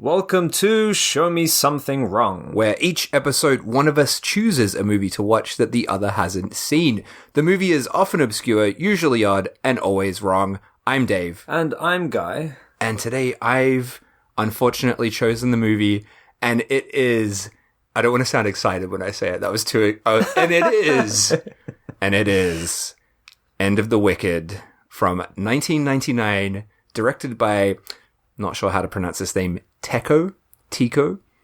Welcome to Show Me Something Wrong, where each episode one of us chooses a movie to watch that the other hasn't seen. The movie is often obscure, usually odd, and always wrong. I'm Dave. And I'm Guy. And today I've unfortunately chosen the movie, and it is... I don't want to sound excited when I say it. That was too... and it is... and it is... End of the Wicked from 1999, directed by... Not sure how to pronounce his name. Tico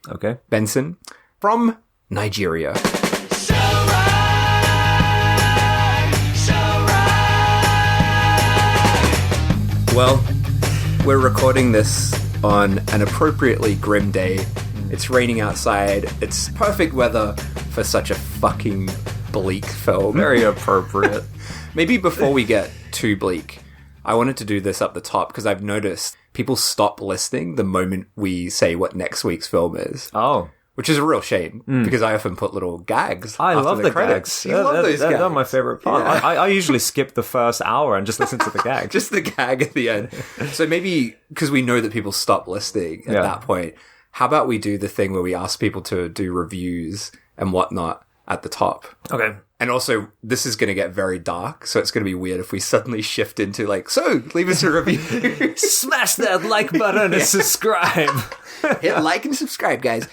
Okay. Benson from Nigeria. Well, we're recording this on an appropriately grim day. It's raining outside. It's perfect weather for such a fucking bleak film. Very appropriate. Maybe before we get too bleak, I wanted to do this up the top because I've noticed people stop listening the moment we say what next week's film is. Oh. Which is a real shame, because I often put little gags. I love the credits. gags. You love those gags. They're my favorite part. Yeah. I usually skip the first hour and just listen to the gag. Just the gag at the end. So maybe, because we know that people stop listening at that point, how about we do the thing where we ask people to do reviews and whatnot at the top? Okay. And also, this is going to get very dark, so it's going to be weird if we suddenly shift into like, so, leave us a review. Smash that like button and subscribe. Hit like and subscribe, guys.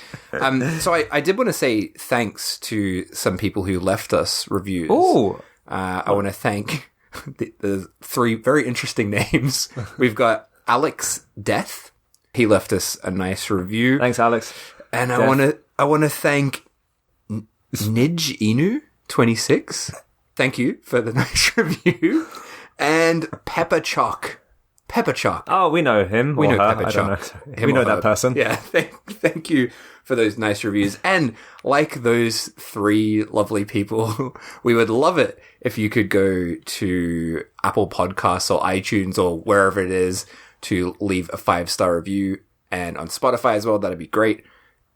So I did want to say thanks to some people who left us reviews. Ooh. I want to thank the three very interesting names. We've got Alex Death. He left us a nice review. Thanks, Alex. And I want to thank Nij Inu 26. Thank you for the nice review. And Pepper Chalk. Oh, we know him. We know her. Pepper Chalk. We know that person. Yeah, thank you for those nice reviews. And like those three lovely people, we would love it if you could go to Apple Podcasts or iTunes or wherever it is to leave a 5-star review. And on Spotify as well, that'd be great.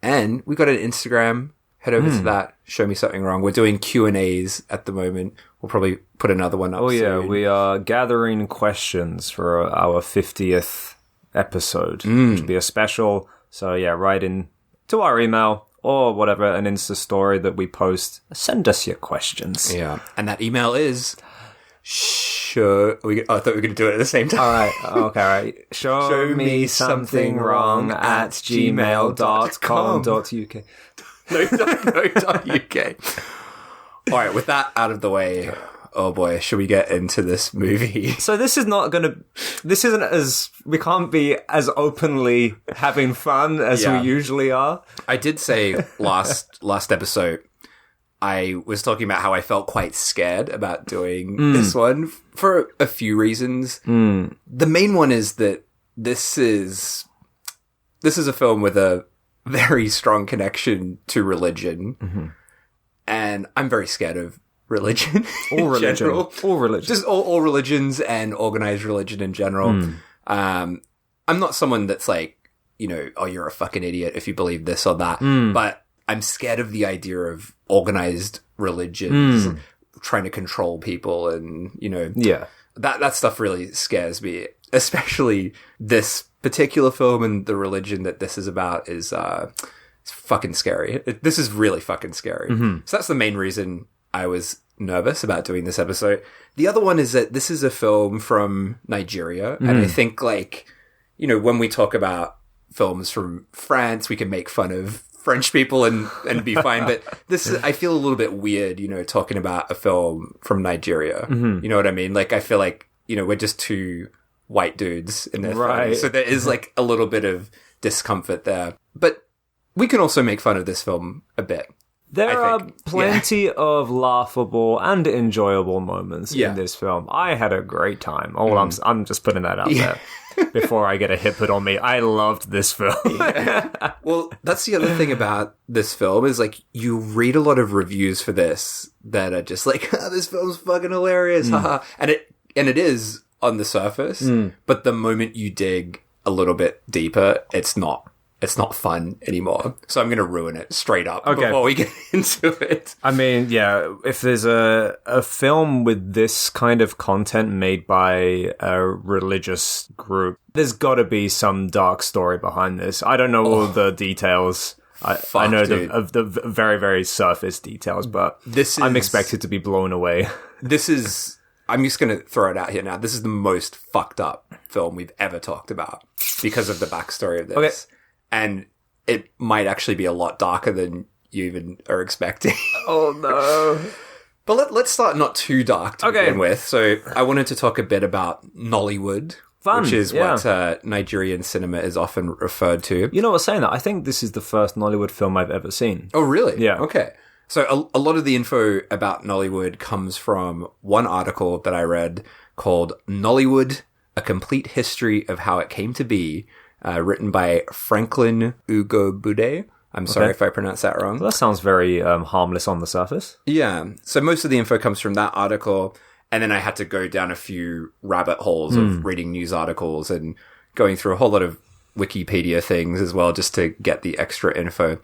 And we got an Instagram. Head over to that. Show Me Something Wrong. We're doing Q&As at the moment. We'll probably put another one up soon. Oh, yeah. We are gathering questions for our 50th episode, which will be a special. So, yeah, write in to our email or whatever, an Insta story that we post. Send us your questions. Yeah. And that email is... I thought we were going to do it at the same time. All right. Okay, all right. Show me something wrong at gmail.com.uk. No.uk. All right, with that out of the way, oh boy, should we get into this movie? So this isn't as, we can't be as openly having fun as we usually are. I did say last episode, I was talking about how I felt quite scared about doing this one for a few reasons. The main one is that this is a film with a very strong connection to religion. And I'm very scared of religion. All religion. General. All religion. Just all religions and organized religion in general. I'm not someone that's like, oh, you're a fucking idiot if you believe this or that. But I'm scared of the idea of organized religions trying to control people and, that stuff really scares me. Especially this particular film and the religion that this is about is it's fucking scary. This is really fucking scary. So that's the main reason I was nervous about doing this episode. The other one is that this is a film from Nigeria. And I think when we talk about films from France, we can make fun of French people and be fine. But I feel a little bit weird, talking about a film from Nigeria. You know what I mean? Like, I feel like, we're just two white dudes in their 30s. So there is like a little bit of discomfort there. But we can also make fun of this film a bit. There are plenty of laughable and enjoyable moments in this film. I had a great time. I'm just putting that out there before I get a hit put on me. I loved this film. Well, that's the other thing about this film is like you read a lot of reviews for this that are just like, this film's fucking hilarious. And it is on the surface, but the moment you dig a little bit deeper, it's not it's not fun anymore. So I'm going to ruin it straight up before we get into it. I mean, yeah, if there's a film with this kind of content made by a religious group, there's got to be some dark story behind this. I don't know all the details. I know the very, very surface details, but I'm expected to be blown away. I'm just going to throw it out here now. This is the most fucked up film we've ever talked about because of the backstory of this. Okay. And it might actually be a lot darker than you even are expecting. Oh, no. But let's start not too dark to begin with. So I wanted to talk a bit about Nollywood, which is what Nigerian cinema is often referred to. You know what, saying that, I think this is the first Nollywood film I've ever seen. Oh, really? Yeah. Okay. So a lot of the info about Nollywood comes from one article that I read called Nollywood, A Complete History of How It Came to Be, written by Franklin Ugobude. I'm sorry if I pronounced that wrong. Well, that sounds very harmless on the surface. Yeah. So most of the info comes from that article, and then I had to go down a few rabbit holes of reading news articles and going through a whole lot of Wikipedia things as well just to get the extra info.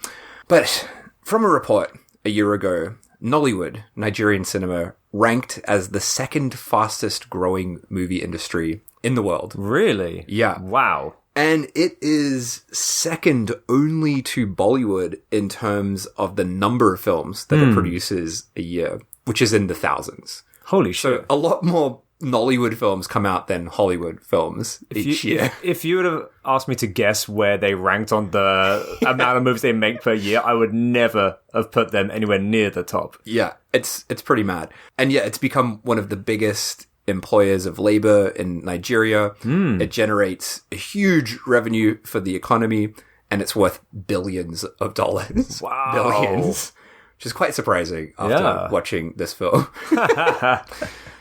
But from a report a year ago, Nollywood, Nigerian cinema, ranked as the second fastest growing movie industry in the world. Really? Yeah. Wow. And it is second only to Bollywood in terms of the number of films that it produces a year, which is in the thousands. Holy shit. So a lot more Nollywood films come out than Hollywood films each year. If you would have asked me to guess where they ranked on the amount of movies they make per year, I would never have put them anywhere near the top. Yeah, it's pretty mad. And yeah, it's become one of the biggest employers of labor in Nigeria. It generates a huge revenue for the economy, and it's worth billions of dollars. Wow. Billions. Which is quite surprising after watching this film.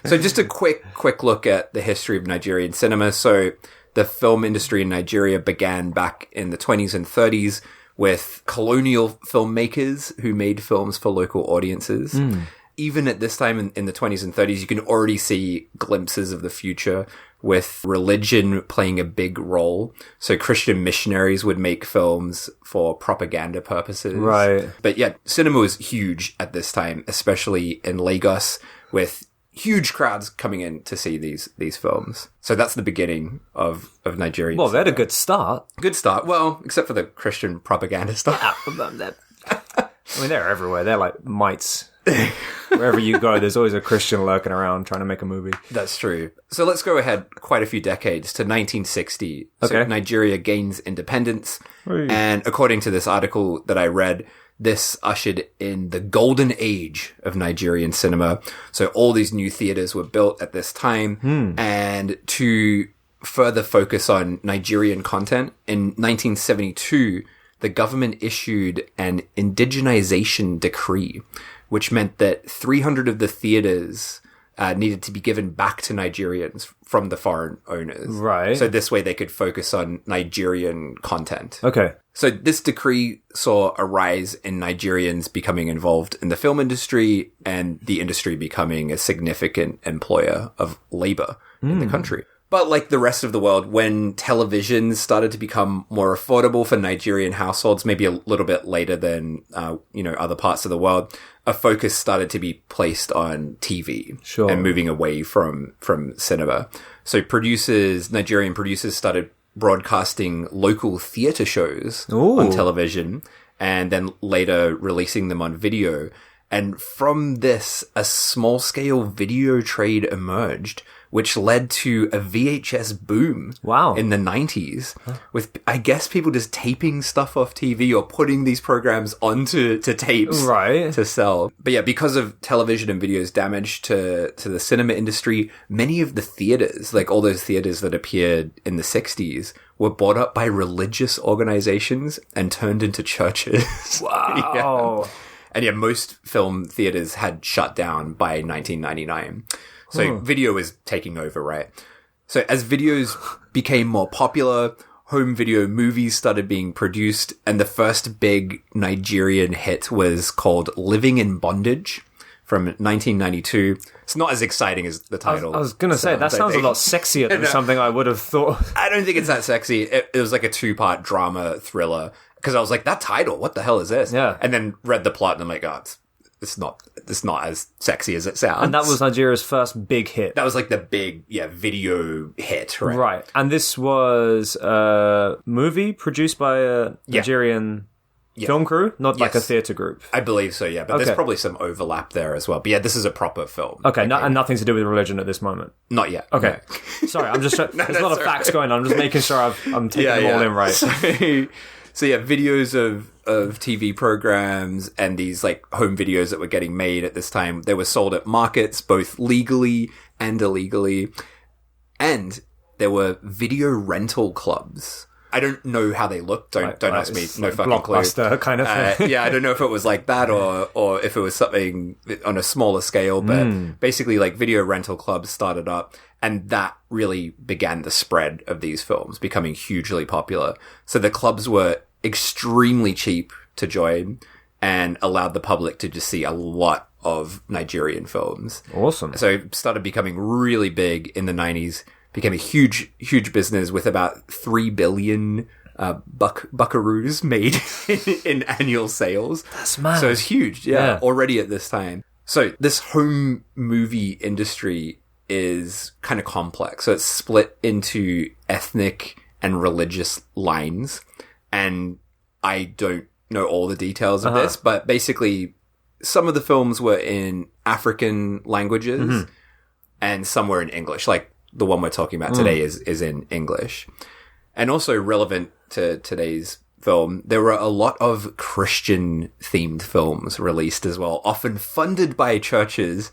So just a quick look at the history of Nigerian cinema. So the film industry in Nigeria began back in the 20s and 30s with colonial filmmakers who made films for local audiences. Even at this time in the 20s and 30s, you can already see glimpses of the future with religion playing a big role. So Christian missionaries would make films for propaganda purposes. Right. But yeah, cinema was huge at this time, especially in Lagos, with huge crowds coming in to see these films. So that's the beginning of Nigerian Well, they had a good start. Good start. Well, except for the Christian propaganda stuff. I mean, they're everywhere. They're like mites. Wherever you go, there's always a Christian lurking around trying to make a movie. That's true. So let's go ahead quite a few decades to 1960. Okay. So Nigeria gains independence. And according to this article that I read, this ushered in the golden age of Nigerian cinema. So all these new theaters were built at this time. And to further focus on Nigerian content, in 1972, the government issued an indigenization decree, which meant that 300 of the theaters needed to be given back to Nigerians from the foreign owners. Right. So this way they could focus on Nigerian content. Okay. So this decree saw a rise in Nigerians becoming involved in the film industry and the industry becoming a significant employer of labor in the country. But like the rest of the world, when television started to become more affordable for Nigerian households, maybe a little bit later than, other parts of the world, a focus started to be placed on TV and moving away from cinema. So Nigerian producers started broadcasting local theater shows on television and then later releasing them on video. And from this, a small-scale video trade emerged, which led to a VHS boom in the 90s, with, I guess, people just taping stuff off TV or putting these programs onto tapes to sell. But yeah, because of television and video's damage to the cinema industry, many of the theaters, like all those theaters that appeared in the 60s, were bought up by religious organizations and turned into churches. Wow. And yeah, most film theaters had shut down by 1999. So video was taking over, right? So as videos became more popular, home video movies started being produced, and the first big Nigerian hit was called Living in Bondage, from 1992. It's not as exciting as the title. I was going to say, that sounds a lot sexier than something I would have thought. I don't think it's that sexy. It was like a 2-part drama thriller. Because I was like, that title, what the hell is this? Yeah. And then read the plot and I'm like, oh, it's not as sexy as it sounds. And that was Nigeria's first big hit. That was like the big, video hit, right? Right. And this was a movie produced by a Nigerian film crew, not like a theatre group. I believe so, yeah. But there's probably some overlap there as well. But yeah, this is a proper film. Okay, and nothing to do with religion at this moment? Not yet. Okay. No. Sorry, I'm just... there's a lot of facts going on. I'm just making sure I'm taking them all in right. So yeah, videos of TV programs and these like home videos that were getting made at this time, they were sold at markets, both legally and illegally. And there were video rental clubs. I don't know how they looked. Don't ask me. No fucking blockbuster clue. kind of thing. Yeah, I don't know if it was like that or if it was something on a smaller scale. But basically, like video rental clubs started up, and that really began the spread of these films becoming hugely popular. So the clubs were extremely cheap to join and allowed the public to just see a lot of Nigerian films. Awesome. So it started becoming really big in the 90s. Became a huge business with about 3 billion buckaroos made in annual sales. That's mad. So it's huge, already at this time. So this home movie industry is kind of complex. So it's split into ethnic and religious lines. And I don't know all the details of this, but basically some of the films were in African languages and some were in English. Like, the one we're talking about today is in English. And also relevant to today's film, there were a lot of Christian-themed films released as well, often funded by churches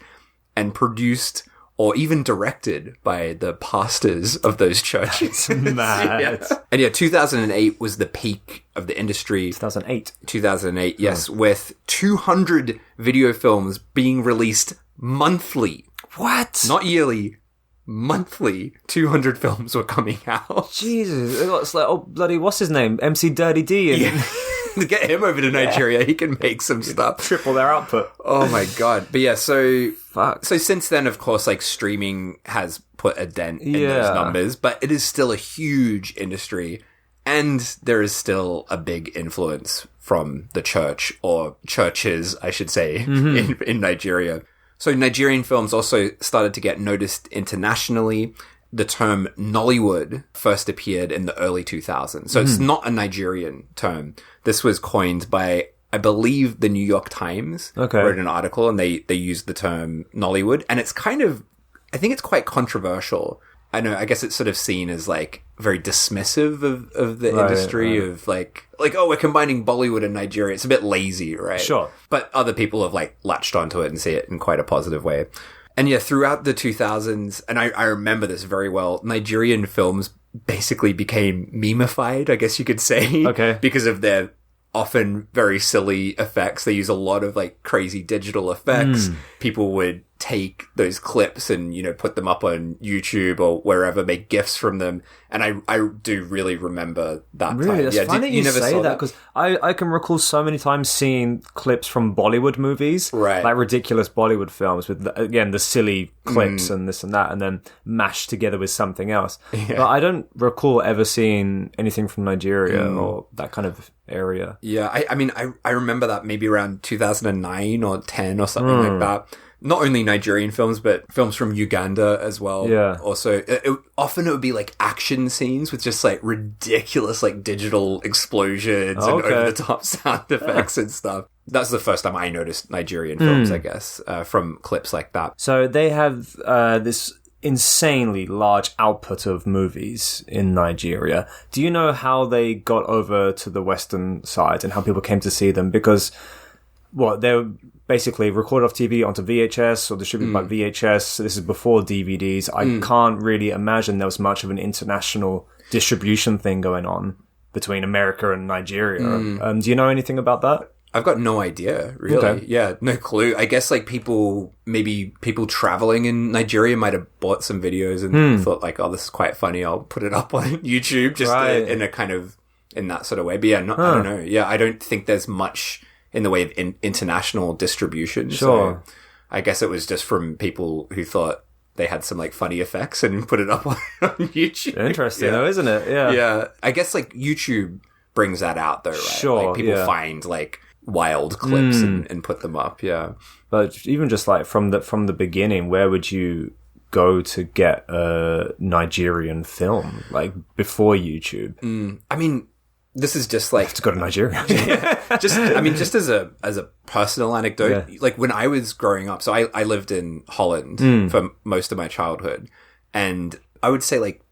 and produced or even directed by the pastors of those churches. Mad. And 2008 was the peak of the industry. 2008, yes, with 200 video films being released monthly. What? Not yearly. Monthly, 200 films were coming out. Jesus, it's like, oh bloody, what's his name? MC Dirty D. And get him over to Nigeria. He can make some stuff. Triple their output. Oh my god! But yeah, so fuck. So since then, of course, like streaming has put a dent in those numbers, but it is still a huge industry, and there is still a big influence from the church or churches, I should say, in Nigeria. So Nigerian films also started to get noticed internationally. The term Nollywood first appeared in the early 2000s. So it's not a Nigerian term. This was coined by, I believe, the New York Times wrote an article, and they used the term Nollywood. And it's kind of, I think it's quite controversial. I guess it's sort of seen as like very dismissive of the industry of like, oh, we're combining Bollywood and Nigeria. It's a bit lazy, right? Sure. But other people have like latched onto it and see it in quite a positive way. And yeah, throughout the 2000s, and I remember this very well, Nigerian films basically became meme-ified, I guess you could say. Okay. Because of their often very silly effects. They use a lot of like crazy digital effects. People would take those clips and, put them up on YouTube or wherever, make GIFs from them. And I do really remember that really? time. It's funny you never say that, because I can recall so many times seeing clips from Bollywood movies, right? Like ridiculous Bollywood films with, again, the silly clips and this and that, and then mashed together with something else. Yeah. But I don't recall ever seeing anything from Nigeria or that kind of area. Yeah, I remember that maybe around 2009 or 10 or something like that. Not only Nigerian films, but films from Uganda as well. Yeah. Also, often it would be like action scenes with just like ridiculous like digital explosions and over-the-top sound effects and stuff. That's the first time I noticed Nigerian films, I guess, from clips like that. So they have this insanely large output of movies in Nigeria. Do you know how they got over to the Western side and how people came to see them? Because, they're basically recorded off TV onto VHS or distributed by VHS. So this is before DVDs. I can't really imagine there was much of an international distribution thing going on between America and Nigeria. Do you know anything about that? I've got no idea, really. Okay. Yeah, no clue. I guess like people traveling in Nigeria might have bought some videos and thought like, oh, this is quite funny. I'll put it up on YouTube just in a kind of, in that sort of way. But yeah, I don't know. Yeah, I don't think there's much in the way of international distribution. Sure. So I guess it was just from people who thought they had some like funny effects and put it up on YouTube. Interesting though, isn't it? Yeah. Yeah. I guess like YouTube brings that out though, right? Sure. Like people find like wild clips and put them up. Yeah. But even just like from the beginning, where would you go to get a Nigerian film like before YouTube? I mean, this is just like to go to Nigeria. just as a personal anecdote, like when I was growing up, so I lived in Holland for most of my childhood, and I would say like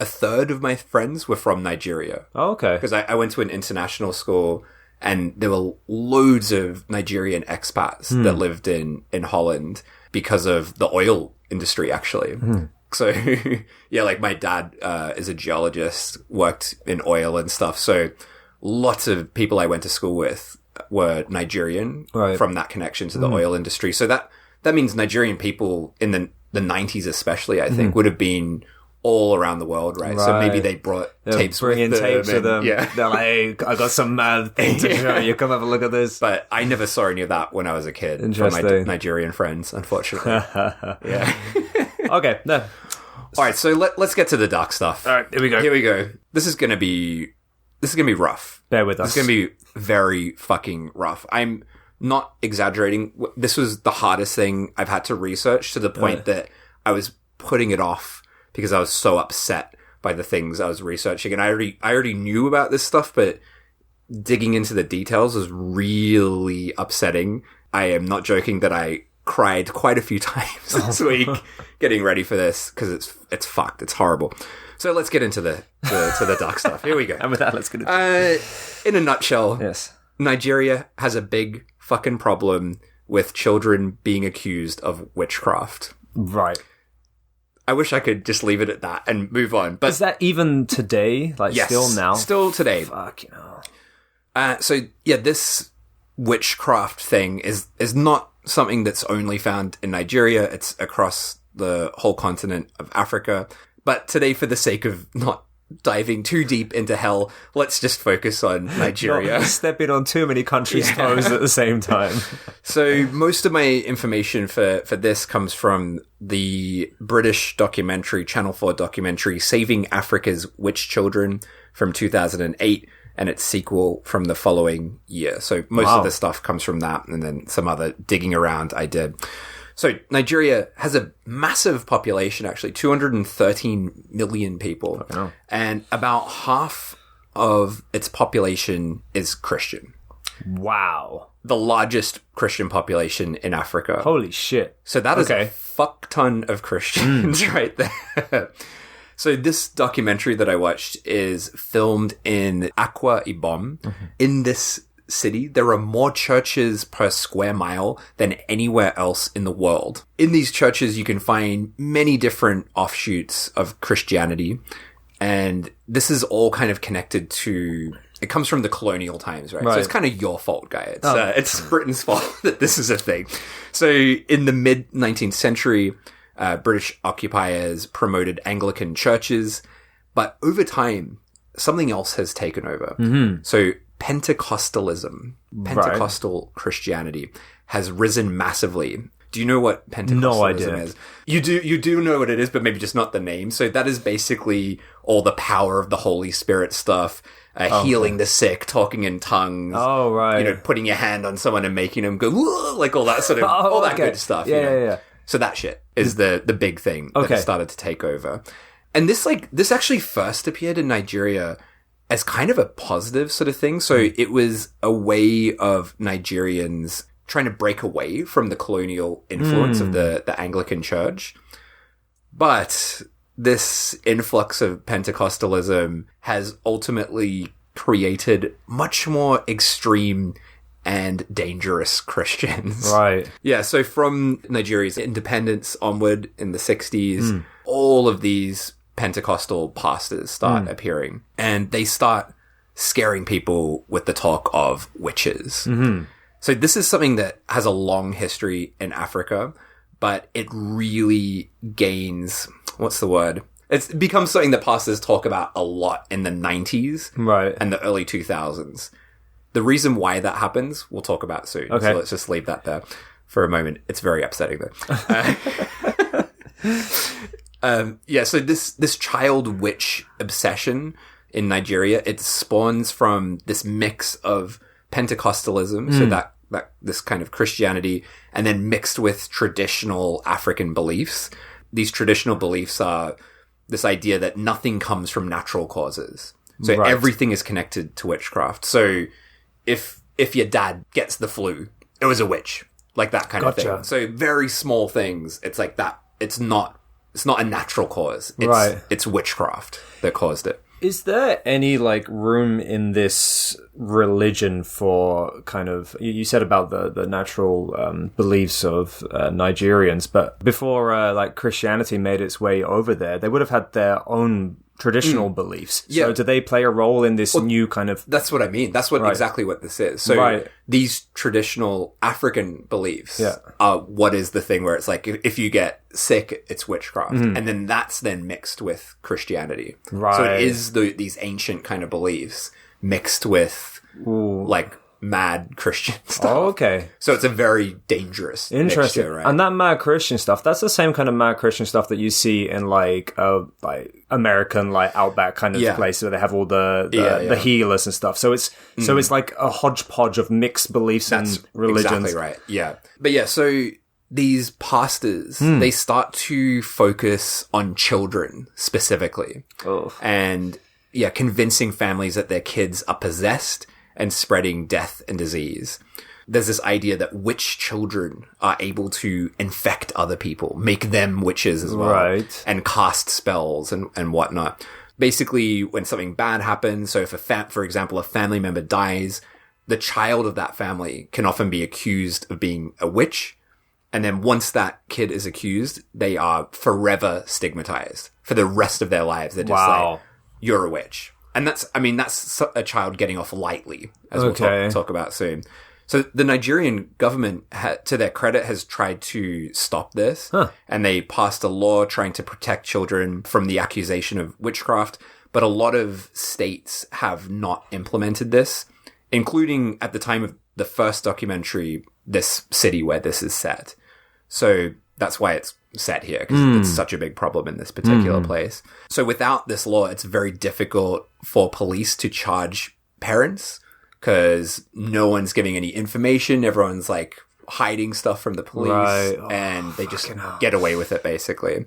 a third of my friends were from Nigeria. Oh, okay. Because I went to an international school, and there were loads of Nigerian expats that lived in Holland because of the oil industry, actually. So, yeah, like my dad is a geologist, worked in oil and stuff. So lots of people I went to school with were Nigerian from that connection to the oil industry. So that means Nigerian people in the 90s especially, I think, would have been all around the world, right? So maybe they brought tapes with them. Tapes with them. Yeah. They're like, hey, I got some mad thing to show you. Come have a look at this. But I never saw any of that when I was a kid from my Nigerian friends, unfortunately. Yeah. Okay, no. All right, so let's get to the dark stuff. All right, here we go. This is gonna be rough. Bear with us. It's gonna be very fucking rough. I'm not exaggerating. This was the hardest thing I've had to research, to the point that I was putting it off because I was so upset by the things I was researching, and I already knew about this stuff, but digging into the details was really upsetting. I am not joking that I cried quite a few times this week getting ready for this, because it's fucked. It's horrible. So let's get into the dark stuff. Here we go. And with that, let's get into it. In a nutshell, yes, Nigeria has a big fucking problem with children being accused of witchcraft. Right. I wish I could just leave it at that and move on. But is that even today? Like, yes, still now? Still today. Fuck, you know. So yeah, this witchcraft thing is not something that's only found in Nigeria. It's across the whole continent of Africa. But today, for the sake of not diving too deep into hell, let's just focus on Nigeria. Not stepping on too many countries' toes at the same time. So most of my information for this comes from the British documentary, Channel 4 documentary, Saving Africa's Witch Children from 2008. And its sequel from the following year. So most of the stuff comes from that, and then some other digging around I did. So Nigeria has a massive population, actually, 213 million people. Oh. And about half of its population is Christian. Wow. The largest Christian population in Africa. Holy shit. So that is a fuck ton of Christians right there. So this documentary that I watched is filmed in Akwa Ibom. In this city, there are more churches per square mile than anywhere else in the world. In these churches, you can find many different offshoots of Christianity. And this is all kind of connected to... It comes from the colonial times, right? So it's kind of your fault, guy. It's Britain's fault that this is a thing. So in the mid-19th century... British occupiers promoted Anglican churches, but over time, something else has taken over. So Pentecostalism, Pentecostal Christianity, has risen massively. Do you know what Pentecostalism is? You do know what it is, but maybe just not the name. So that is basically all the power of the Holy Spirit stuff, healing the sick, talking in tongues. Oh, right. You know, putting your hand on someone and making them go, like all that sort of, all that good stuff. Yeah. So that shit is the big thing that started to take over. And this actually first appeared in Nigeria as kind of a positive sort of thing. So it was a way of Nigerians trying to break away from the colonial influence of the Anglican Church. But this influx of Pentecostalism has ultimately created much more extreme and dangerous Christians. Right. Yeah, so from Nigeria's independence onward in the 60s, all of these Pentecostal pastors start appearing, and they start scaring people with the talk of witches. So this is something that has a long history in Africa, but it really gains, what's the word? It becomes something that pastors talk about a lot in the 90s and the early 2000s. The reason why that happens, we'll talk about soon. Okay. So let's just leave that there. for a moment. It's very upsetting though. So this child witch obsession in Nigeria, it spawns from this mix of Pentecostalism, so that this kind of Christianity, and then mixed with traditional African beliefs. These traditional beliefs are this idea that nothing comes from natural causes. So everything is connected to witchcraft. So if your dad gets the flu, it was a witch. Like that kind of thing. So very small things. It's like that. It's not a natural cause. It's witchcraft that caused it. Is there any like room in this religion for kind of, you said about the natural beliefs of Nigerians, but before like Christianity made its way over there, they would have had their own traditional beliefs. Yeah. So do they play a role in this new kind of... That's what I mean. That's exactly what this is. So these traditional African beliefs are what is the thing where it's like, if you get sick, it's witchcraft. And then that's then mixed with Christianity. Right. So it is these ancient kind of beliefs mixed with like mad Christian stuff. Oh, okay. So it's a very dangerous Interesting. mixture, right? And that mad Christian stuff, that's the same kind of mad Christian stuff that you see in like American like outback kind of place where they have all the healers and stuff. So it's like a hodgepodge of mixed beliefs and religions. Exactly right. Yeah. But yeah, so these pastors, they start to focus on children specifically. And convincing families that their kids are possessed and spreading death and disease. There's this idea that witch children are able to infect other people, make them witches as well, and cast spells and whatnot. Basically, when something bad happens, so if for example, a family member dies, the child of that family can often be accused of being a witch. And then once that kid is accused, they are forever stigmatized for the rest of their lives. They're just like, you're a witch. And that's a child getting off lightly, as we'll talk about soon. So the Nigerian government, to their credit, has tried to stop this. And they passed a law trying to protect children from the accusation of witchcraft. But a lot of states have not implemented this, including at the time of the first documentary, this city where this is set. So that's why it's set here, because it's such a big problem in this particular place. So without this law, it's very difficult for police to charge parents because no one's giving any information. Everyone's like hiding stuff from the police and they just get away with it, basically.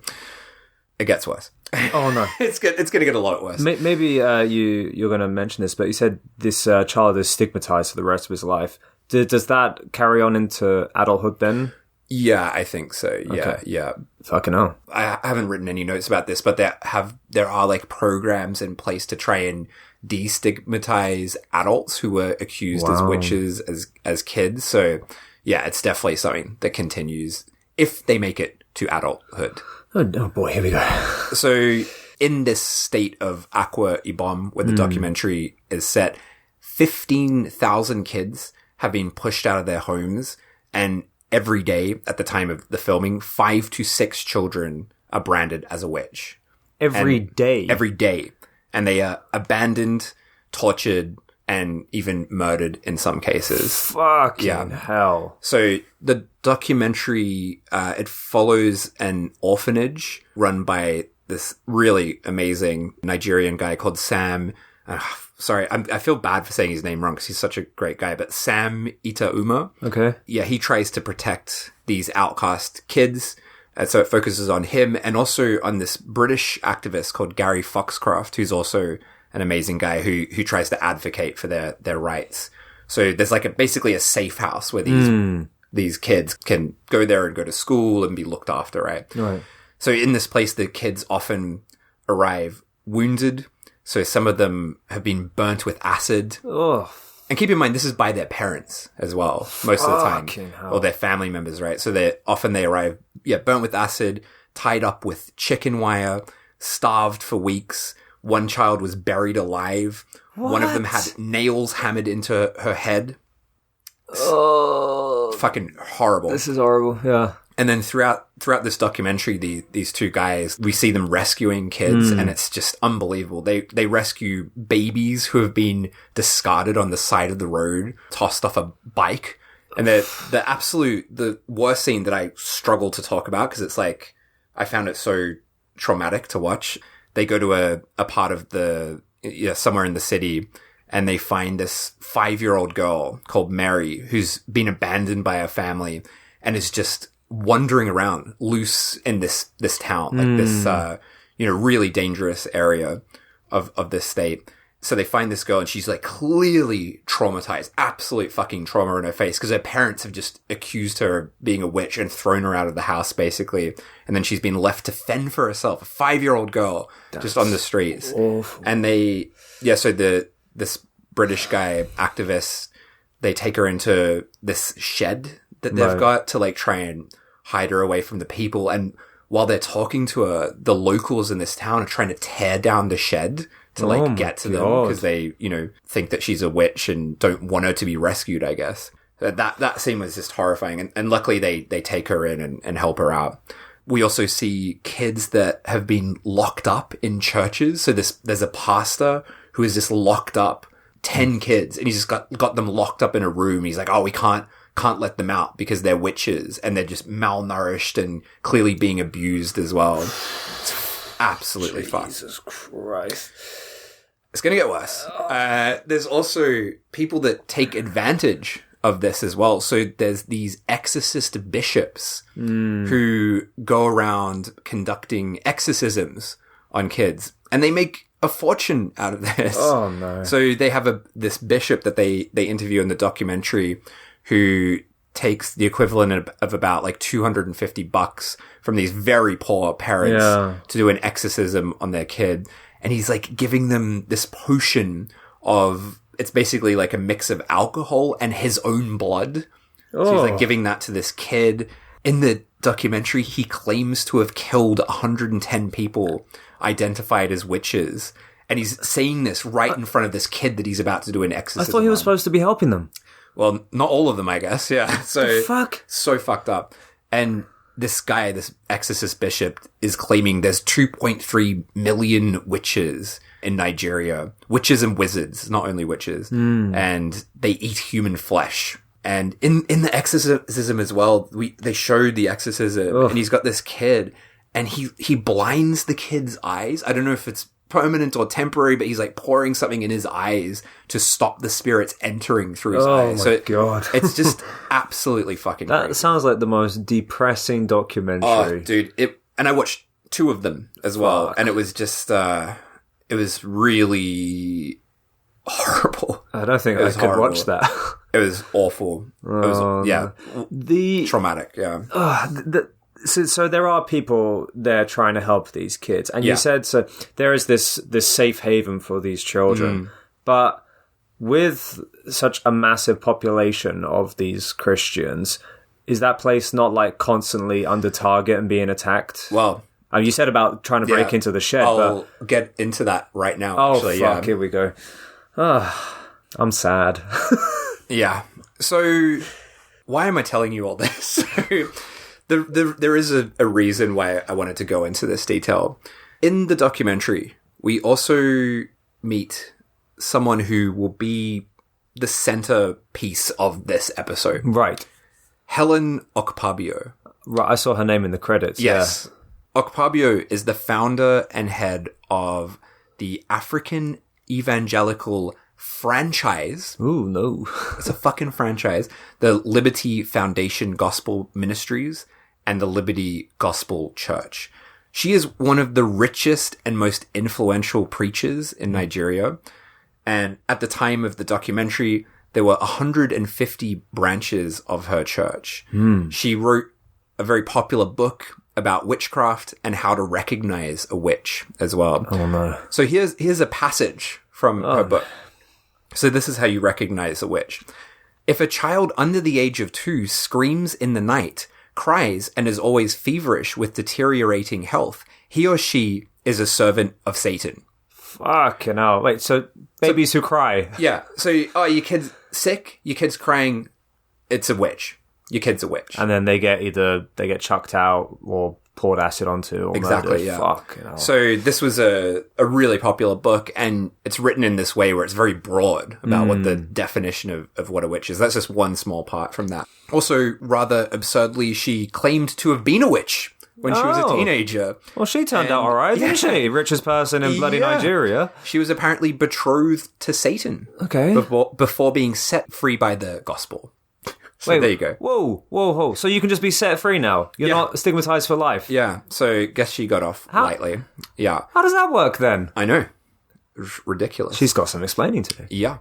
It gets worse. Oh, no. It's going to get a lot worse. Maybe you're going to mention this, but you said this child is stigmatized for the rest of his life. Does that carry on into adulthood then? Yeah, I think so. Yeah. Fucking hell. I haven't written any notes about this, but there are like programs in place to try and destigmatize adults who were accused as witches as kids. So yeah, it's definitely something that continues if they make it to adulthood. Oh boy, here we go. So in this state of Akwa Ibom, where the documentary is set, 15,000 kids have been pushed out of their homes, and every day at the time of the filming, 5 to 6 children are branded as a witch. Every day? Every day. And they are abandoned, tortured, and even murdered in some cases. Fucking hell. So the documentary, it follows an orphanage run by this really amazing Nigerian guy called Sam. Sorry, I feel bad for saying his name wrong because he's such a great guy, but Sam Itauma. Okay. Yeah, he tries to protect these outcast kids. And so it focuses on him and also on this British activist called Gary Foxcroft, who's also an amazing guy who tries to advocate for their rights. So there's like basically a safe house where these kids can go there and go to school and be looked after, right? Right. So in this place, the kids often arrive wounded. So some of them have been burnt with acid. Ugh. And keep in mind, this is by their parents as well, most of the time. Or their family members, right? So they arrive, burnt with acid, tied up with chicken wire, starved for weeks. One child was buried alive. What? One of them had nails hammered into her head. Oh. Fucking horrible. This is horrible, yeah. And then throughout this documentary, these two guys, we see them rescuing kids, and it's just unbelievable. They rescue babies who have been discarded on the side of the road, tossed off a bike, And the worst scene that I struggle to talk about, because it's like, I found it so traumatic to watch. They go to a part of somewhere in the city, and they find this 5-year-old girl called Mary, who's been abandoned by her family and is just wandering around loose in this town, like this, really dangerous area of this state. So they find this girl, and she's like clearly traumatized, absolute fucking trauma in her face, because her parents have just accused her of being a witch and thrown her out of the house, basically. And then she's been left to fend for herself, a 5-year-old girl, just on the streets. Awful. And this British guy, activist, they take her into this shed that they've got to like try and hide her away from the people. And while they're talking to her, the locals in this town are trying to tear down the shed to like get to them, because they, think that she's a witch and don't want her to be rescued, I guess. That scene was just horrifying. And luckily they take her in and help her out. We also see kids that have been locked up in churches. So there's a pastor who is just locked up 10 kids, and he's just got them locked up in a room. He's like, oh, we can't let them out because they're witches, and they're just malnourished and clearly being abused as well. It's absolutely fucked. Jesus Christ. It's going to get worse. There's also people that take advantage of this as well. So there's these exorcist bishops who go around conducting exorcisms on kids, and they make a fortune out of this. Oh no. So they have this bishop that they interview in the documentary, who takes the equivalent of about like $250 from these very poor parents to do an exorcism on their kid. And he's like giving them this potion of, it's basically like a mix of alcohol and his own blood. So he's like giving that to this kid. In the documentary, he claims to have killed 110 people identified as witches. And he's saying this right in front of this kid that he's about to do an exorcism. I thought he was supposed to be helping them. Well, not all of them, I guess. Yeah. So the fuck? So fucked up. And this guy, this exorcist bishop, is claiming there's 2.3 million witches in Nigeria. Witches and wizards, not only witches. And they eat human flesh. And in the exorcism as well, they showed the exorcism, and he's got this kid, and he blinds the kid's eyes. I don't know if it's permanent or temporary, but he's like pouring something in his eyes to stop the spirits entering through his eyes. Oh my God. It's just absolutely fucking That crazy. sounds like the most depressing documentary. Oh, dude. And I watched 2 of them as well, and it was just, it was really horrible. I don't think I could watch that. It was awful. It was, traumatic, So there are people there trying to help these kids. And you said, so there is this safe haven for these children. But with such a massive population of these Christians, is that place not like constantly under target and being attacked? Well, you said about trying to break into the shed. I'll get into that right now. Oh, actually. fuck, here we go. I'm sad. Yeah. So why am I telling you all this? There is a reason why I wanted to go into this detail. In the documentary, we also meet someone who will be the centerpiece of this episode. Right. Helen Ukpabio. Right, I saw her name in the credits. Yes. Yeah. Ukpabio is the founder and head of the African Evangelical franchise. Ooh, no. It's a fucking franchise. The Liberty Foundation Gospel Ministries and the Liberty Gospel Church. She is one of the richest and most influential preachers in Nigeria. And at the time of the documentary, there were 150 branches of her church. She wrote a very popular book about witchcraft and how to recognize a witch as well. Oh, no. So here's a passage from her book. So this is how you recognize a witch. If a child under the age of 2 screams in the night, cries, and is always feverish with deteriorating health, he or she is a servant of Satan. Fucking hell. Wait, so babies who cry. Yeah. So, your kid's sick, your kid's crying, it's a witch. Your kid's a witch. And then they get chucked out or poured acid onto or Exactly, murdered. yeah. Fuck, you know. So this was a really popular book, and it's written in this way where it's very broad about what the definition of what a witch is. That's just one small part from that. Also, rather absurdly, she claimed to have been a witch when she was a teenager. Well, she turned out all right, didn't she? Richest person in bloody Nigeria. She was apparently betrothed to Satan. Okay. Before being set free by the gospel. So Wait, there you go. Whoa. So you can just be set free now? You're not stigmatized for life? Yeah, so guess she got off lightly. Yeah. How does that work then? I know. Ridiculous. She's got some explaining to do. Yeah.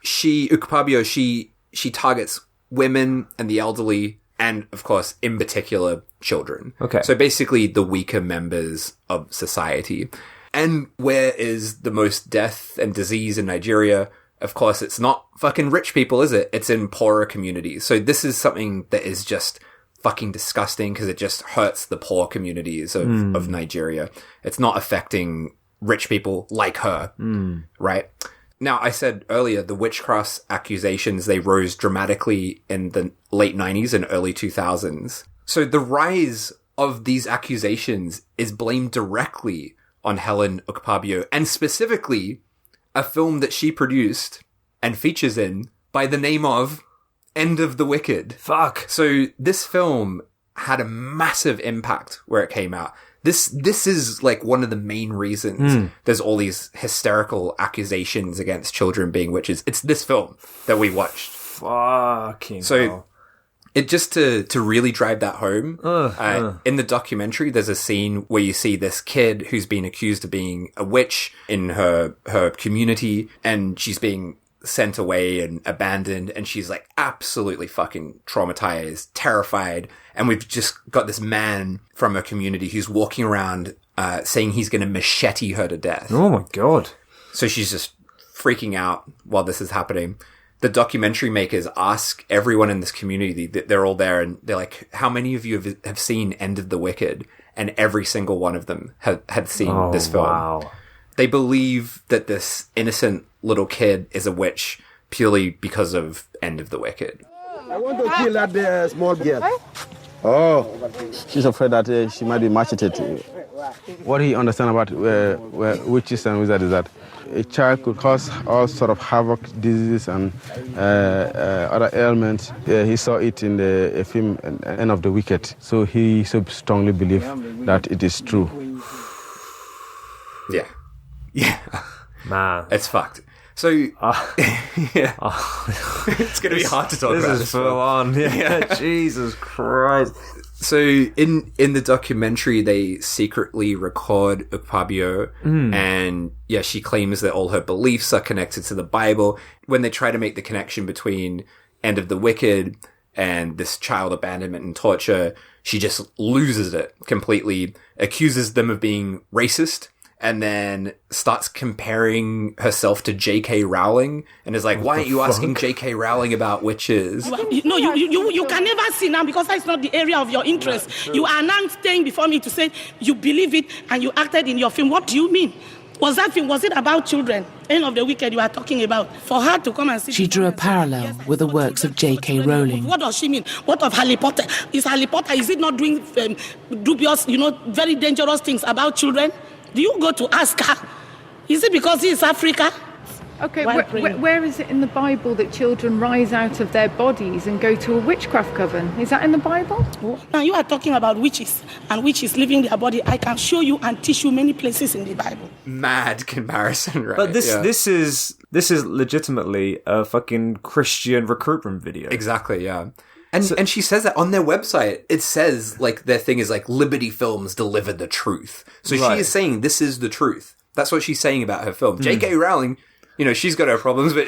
Ukpabio, she targets women and the elderly and, of course, in particular, children. Okay. So basically the weaker members of society. And where is the most death and disease in Nigeria? Of course, it's not fucking rich people, is it? It's in poorer communities. So this is something that is just fucking disgusting because it just hurts the poor communities of Nigeria. It's not affecting rich people like her, right? Now, I said earlier, the witchcraft accusations, they rose dramatically in the late 90s and early 2000s. So the rise of these accusations is blamed directly on Helen Ukpabio, and specifically a film that she produced and features in by the name of End of the Wicked. Fuck. So this film had a massive impact where it came out. This is like one of the main reasons there's all these hysterical accusations against children being witches. It's this film that we watched. Fucking So hell. it just to really drive that home, in the documentary, there's a scene where you see this kid who's been accused of being a witch in her community, and she's being sent away and abandoned, and she's like absolutely fucking traumatized, terrified. And we've just got this man from her community who's walking around saying he's going to machete her to death. Oh my God. So she's just freaking out while this is happening. The documentary makers ask everyone in this community, that they're all there, and they're like, how many of you have seen End of the Wicked? And every single one of them had seen this film. Wow. They believe that this innocent little kid is a witch purely because of End of the Wicked. I want to kill that small girl. Oh, she's afraid that she might be macheted. What he understands about witches and wizards is that a child could cause all sort of havoc, diseases, and other ailments. He saw it in the film End of the Wicked, so he so strongly believes that it is true. Yeah. Yeah. Man. It's fucked. So, yeah. It's going to be hard to talk about This this is full on. Yeah. Jesus Christ. So in the documentary, they secretly record Ukpabio, and yeah, she claims that all her beliefs are connected to the Bible. When they try to make the connection between End of the Wicked and this child abandonment and torture, she just loses it completely, accuses them of being racist, and then starts comparing herself to J.K. Rowling, and is like, why aren't you asking J.K. Rowling about witches? No, you can never see now, because that's not the area of your interest. You are now staying before me to say you believe it and you acted in your film. What do you mean? Was that film, was it about children? End of the Wicked you are talking about. For her to come and see... She drew a parallel with the works of J.K. Rowling. What does she mean? What of Harry Potter? Is Harry Potter, is it not doing dubious, very dangerous things about children? Do you go to ask her? Is it because he is Africa? Okay, where is it in the Bible that children rise out of their bodies and go to a witchcraft coven? Is that in the Bible? Now you are talking about witches and witches leaving their body. I can show you and teach you many places in the Bible. Mad comparison, right? But this is legitimately a fucking Christian recruitment video. Exactly, yeah. And she says that on their website. It says, like, their thing is, like, Liberty Films deliver the truth. So she is saying this is the truth. That's what she's saying about her film. J.K. Rowling, she's got her problems, but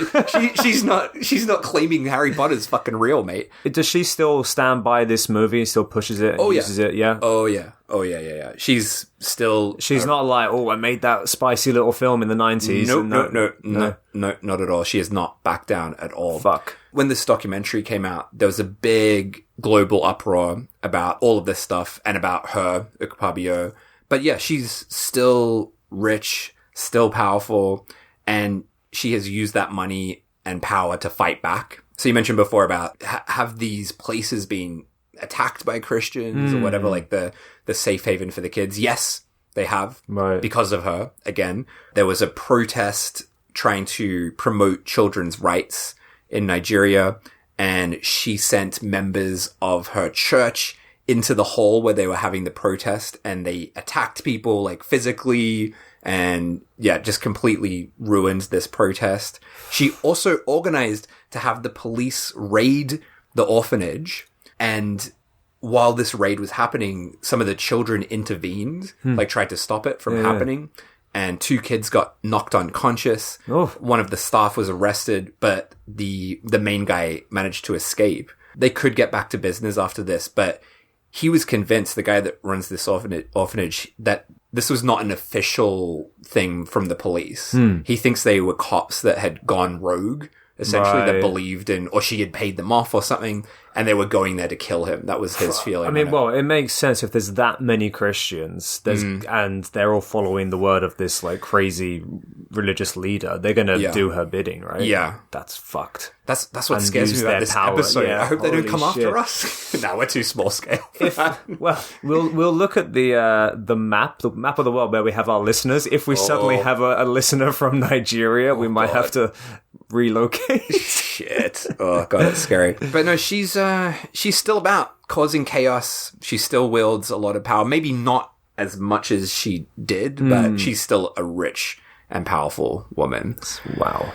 she's not claiming Harry Potter's fucking real, mate. Does she still stand by this movie? Still pushes it and uses it, yeah? Oh, yeah. She's still... She's not like, I made that spicy little film in the 90s. No, not at all. She has not backed down at all. Fuck. When this documentary came out, there was a big global uproar about all of this stuff and about her, Ukpabio. But yeah, she's still rich, still powerful, and she has used that money and power to fight back. So you mentioned before about have these places been attacked by Christians or whatever, like the safe haven for the kids. Yes, they have, because of her. Again, there was a protest trying to promote children's rights in Nigeria, and she sent members of her church into the hall where they were having the protest, and they attacked people like physically and just completely ruined this protest. She also organized to have the police raid the orphanage, and while this raid was happening, some of the children intervened, like tried to stop it from happening. And 2 kids got knocked unconscious. One of the staff was arrested, but the main guy managed to escape. They could get back to business after this, but he was convinced, the guy that runs this orphanage, that this was not an official thing from the police. He thinks they were cops that had gone rogue, essentially, that believed in, or she had paid them off or something, and they were going there to kill him. That was his feeling. I mean, well, it makes sense if there's that many Christians, and they're all following the word of this like crazy religious leader. They're gonna do her bidding, right? Yeah, that's fucked. That's what scares me about this episode. I hope they don't come after us. No, we're too small scale. Well, we'll look at the map of the world where we have our listeners. If we suddenly have a listener from Nigeria, we might have to relocate. Shit. Oh god, it's scary. But no, she's still about causing chaos. She still wields a lot of power. Maybe not as much as she did, but she's still a rich and powerful woman. Wow.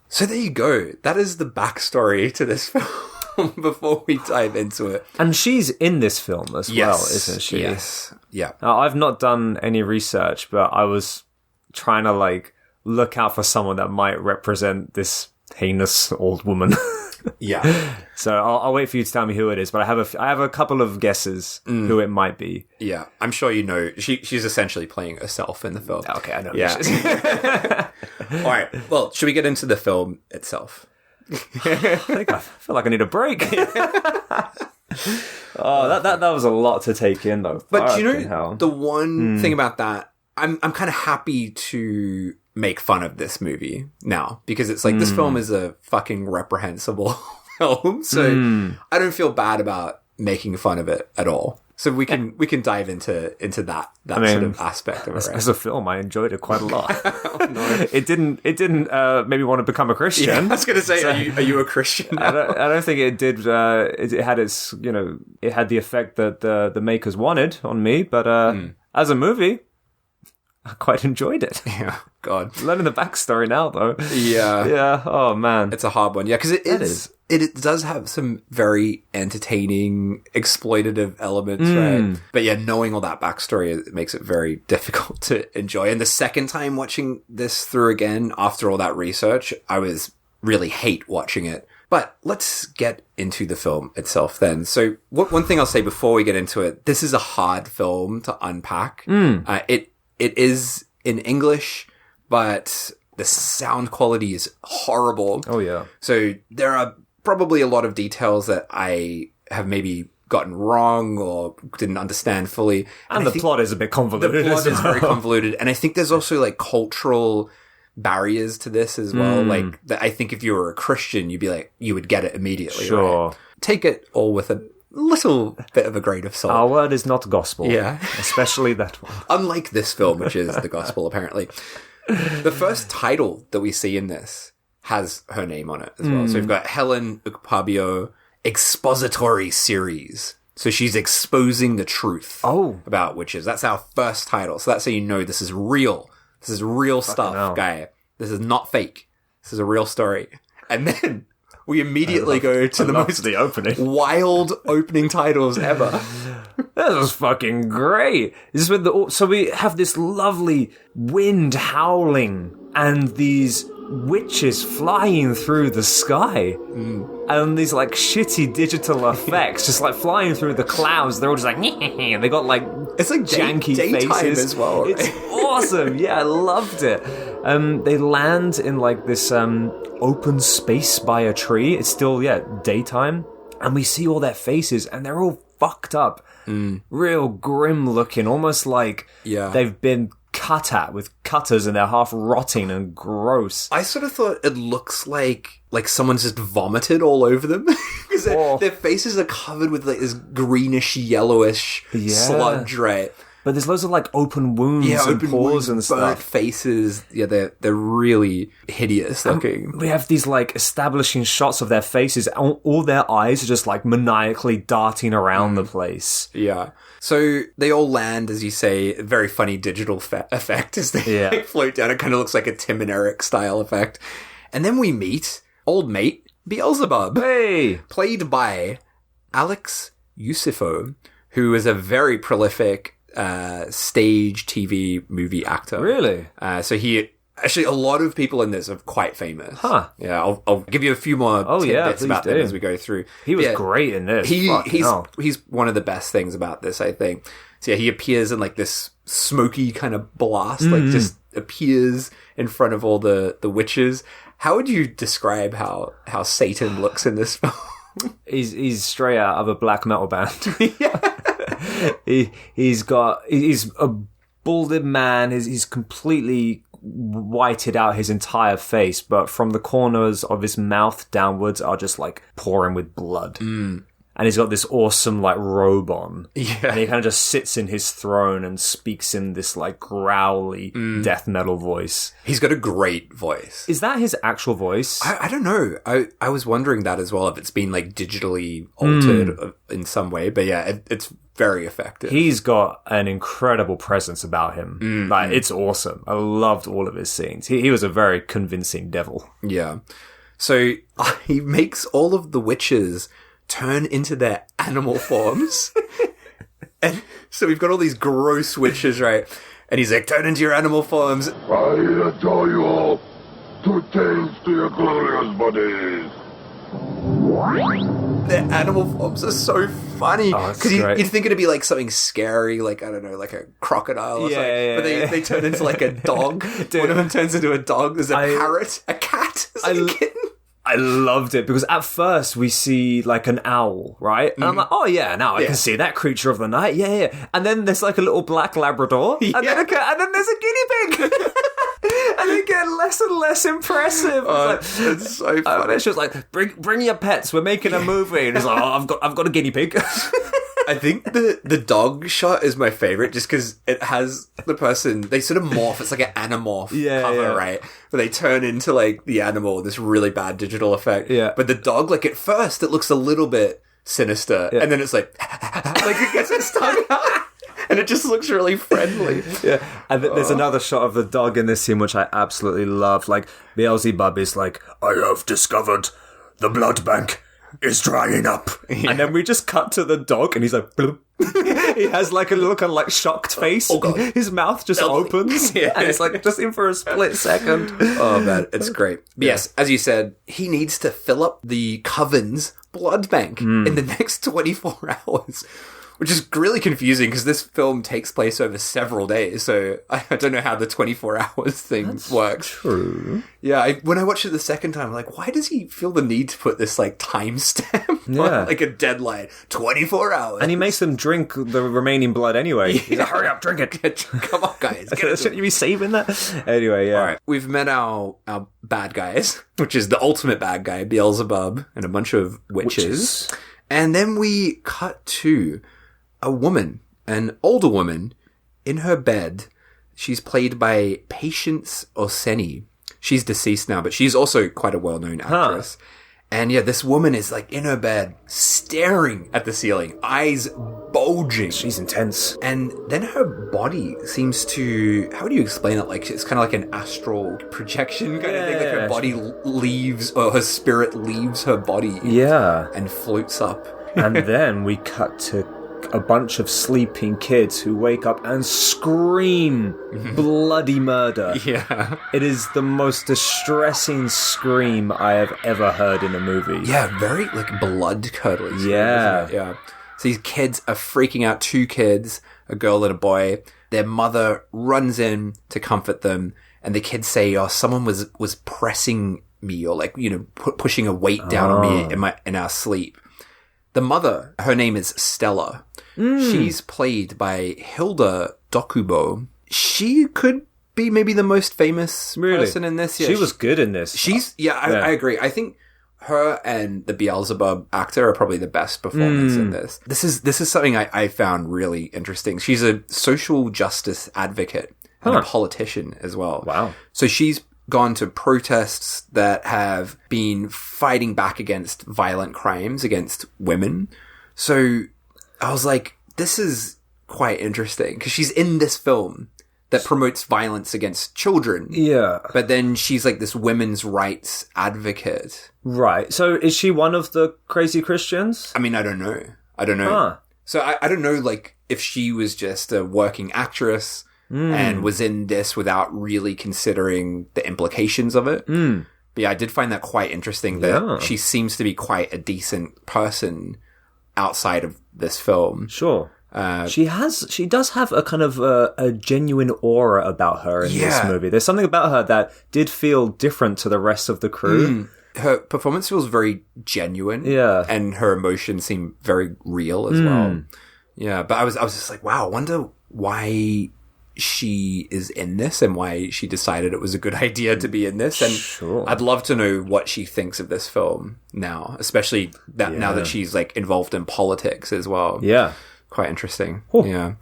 So there you go. That is the backstory to this film before we dive into it. And she's in this film as well, isn't she? Yes. Yeah. I've not done any research, but I was trying to like look out for someone that might represent this heinous old woman. Yeah. So I'll wait for you to tell me who it is, but I have a couple of guesses who it might be. Yeah, I'm sure you know. She's essentially playing herself in the film. Okay, I know. Yeah. All right. Well, should we get into the film itself? I feel like I need a break. That was a lot to take in, though. But do you know the one thing about that? I'm kind of happy to make fun of this movie now, because it's like this film is a fucking reprehensible film, so I don't feel bad about making fun of it at all. So we can dive into that sort of aspect of it. Right? As a film, I enjoyed it quite a lot. Oh, no. It didn't maybe want to become a Christian. Yeah, I was going to say, are you a Christian now? I don't think it did. It had its, it had the effect that the makers wanted on me. But as a movie, I quite enjoyed it. Yeah, God. Learning the backstory now, though. Yeah. Yeah. Oh, man. It's a hard one. Yeah, because it does have some very entertaining, exploitative elements, right? But yeah, knowing all that backstory, it makes it very difficult to enjoy. And the second time watching this through again, after all that research, I was really hate watching it. But let's get into the film itself then. So one thing I'll say before we get into it, this is a hard film to unpack. It is in English, but the sound quality is horrible. Oh, yeah. So there are probably a lot of details that I have maybe gotten wrong or didn't understand fully. And the plot is a bit convoluted. The plot is very convoluted. And I think there's also like cultural barriers to this as well. Like I think if you were a Christian, you would get it immediately. Sure. Right? Take it all with a little bit of a grain of salt. Our word is not gospel. Yeah. Especially that one. Unlike this film, which is the gospel, apparently. The first title that we see in this has her name on it as well. So we've got Helen Ukpabio Expository Series. So she's exposing the truth about witches. That's our first title. So that's how you know this is real. This is real stuff, guy. This is not fake. This is a real story. And then we immediately go to the most wild opening titles ever. That was fucking great. This is so we have this lovely wind howling and these witches flying through the sky. And these like shitty digital effects just like flying through the clouds. They're all just like they got like it's like janky daytime faces as well. Right? It's awesome. Yeah, I loved it. They land in like this open space by a tree. It's still daytime, and we see all their faces, and they're all fucked up, real grim looking, almost like they've been cut at with cutters and they're half rotting and gross. I sort of thought it looks like someone's just vomited all over them. Because their faces are covered with like this greenish, yellowish sludge, right? But there's loads of like open wounds and pores and stuff. Burnt faces. Yeah, they're really hideous looking. We have these like establishing shots of their faces. All their eyes are just like maniacally darting around the place. Yeah. So they all land, as you say, a very funny digital effect as they like, float down. It kind of looks like a Tim and Eric style effect. And then we meet old mate Beelzebub. Hey! Played by Alex Yusufo, who is a very prolific stage, TV, movie actor. Really? So he... Actually, a lot of people in this are quite famous. Huh. Yeah, I'll give you a few more tidbits about them as we go through. He was great in this. He's one of the best things about this, I think. So yeah, he appears in like this smoky kind of blast, like just appears in front of all the witches. How would you describe how Satan looks in this film? He's straight out of a black metal band. He's a balded man. He's completely whited out his entire face, but from the corners of his mouth downwards are just like pouring with blood. And he's got this awesome like robe on. Yeah. And he kind of just sits in his throne and speaks in this like growly death metal voice. He's got a great voice. Is that his actual voice? I don't know. I was wondering that as well, if it's been like digitally altered in some way. But yeah, it's very effective. He's got an incredible presence about him. Like, it's awesome. I loved all of his scenes. He was a very convincing devil. Yeah. So he makes all of the witches turn into their animal forms. And so we've got all these gross witches, right? And he's like, turn into your animal forms. I adjure you all to change to your glorious bodies. Their animal forms are so funny. Because you'd think it'd be like something scary, like, I don't know, like a crocodile or something. But they turn into like a dog. Dude, one of them turns into a dog. There's a parrot, a cat, there's a kitten. I loved it because at first we see like an owl, right? And I'm like, oh yeah, now I can see that creature of the night. Yeah. And then there's like a little black Labrador. And then there's a guinea pig. And they get less and less impressive. It's so funny. It's just like, bring your pets. We're making a movie. And it's like, I've got a guinea pig. I think the dog shot is my favorite just because it has the person, they sort of morph. It's like an animorph cover, right? But they turn into like the animal, this really bad digital effect. Yeah. But the dog, like at first, it looks a little bit sinister. Yeah. And then it's like it gets its tongue out. And it just looks really friendly. Yeah. And there's another shot of the dog in this scene, which I absolutely loved. Like, Beelzebub is like, I have discovered the blood bank is drying up. Yeah. And then we just cut to the dog and he's like, bloop. He has like a little kind of like shocked face. Oh God. His mouth just opens. Yeah. And it's like just in for a split second. Oh man, it's great. But yes, as you said, he needs to fill up the coven's blood bank in the next 24 hours. Which is really confusing because this film takes place over several days, so I don't know how the 24 hours thing works. True. Yeah, when I watched it the second time, I'm like, why does he feel the need to put this like timestamp on like a deadline? 24 hours. And he makes them drink the remaining blood anyway. Yeah. He's like, hurry up, drink it. Come on, guys. Shouldn't you be saving that? Anyway, yeah. All right, we've met our bad guys, which is the ultimate bad guy, Beelzebub, and a bunch of witches. And then we cut to a woman, an older woman, in her bed. She's played by Patience Oseni. She's deceased now, but she's also quite a well-known actress. And yeah, this woman is like in her bed, staring at the ceiling, eyes bulging. She's intense. And then her body seems to, how do you explain it? Like, it's kind of like an astral projection kind of thing. Like her body leaves, or her spirit leaves her body. Yeah. And floats up. And then we cut to a bunch of sleeping kids who wake up and scream bloody murder. Yeah. It is the most distressing scream I have ever heard in a movie. Yeah, very like blood curdling. Yeah. Yeah. So these kids are freaking out, 2 kids, a girl and a boy. Their mother runs in to comfort them, and the kids say, oh, someone was pressing me, or like, you know, pushing a weight down on me in our sleep. The mother, her name is Stella. She's played by Hilda Dokubo, she could be maybe the most famous person in this. Yeah, she was good in this. I agree. I think her and the Beelzebub actor are probably the best performance in this. This is something I found really interesting. She's a social justice advocate and a politician as well. Wow. So she's gone to protests that have been fighting back against violent crimes against women. So I was like, this is quite interesting because she's in this film that promotes violence against children. Yeah. But then she's like this women's rights advocate. Right. So is she one of the crazy Christians? I mean, I don't know. So I don't know, like, if she was just a working actress and was in this without really considering the implications of it. But yeah, I did find that quite interesting that she seems to be quite a decent person outside of this film. Sure. She does have a kind of a genuine aura about her in this movie. There's something about her that did feel different to the rest of the crew. Her performance feels very genuine. Yeah. And her emotions seem very real as well. Yeah. But I was just like, wow, I wonder why she is in this and why she decided it was a good idea to be in this. And I'd love to know what she thinks of this film now, especially now that she's like involved in politics as well. Yeah. Quite interesting. Yeah.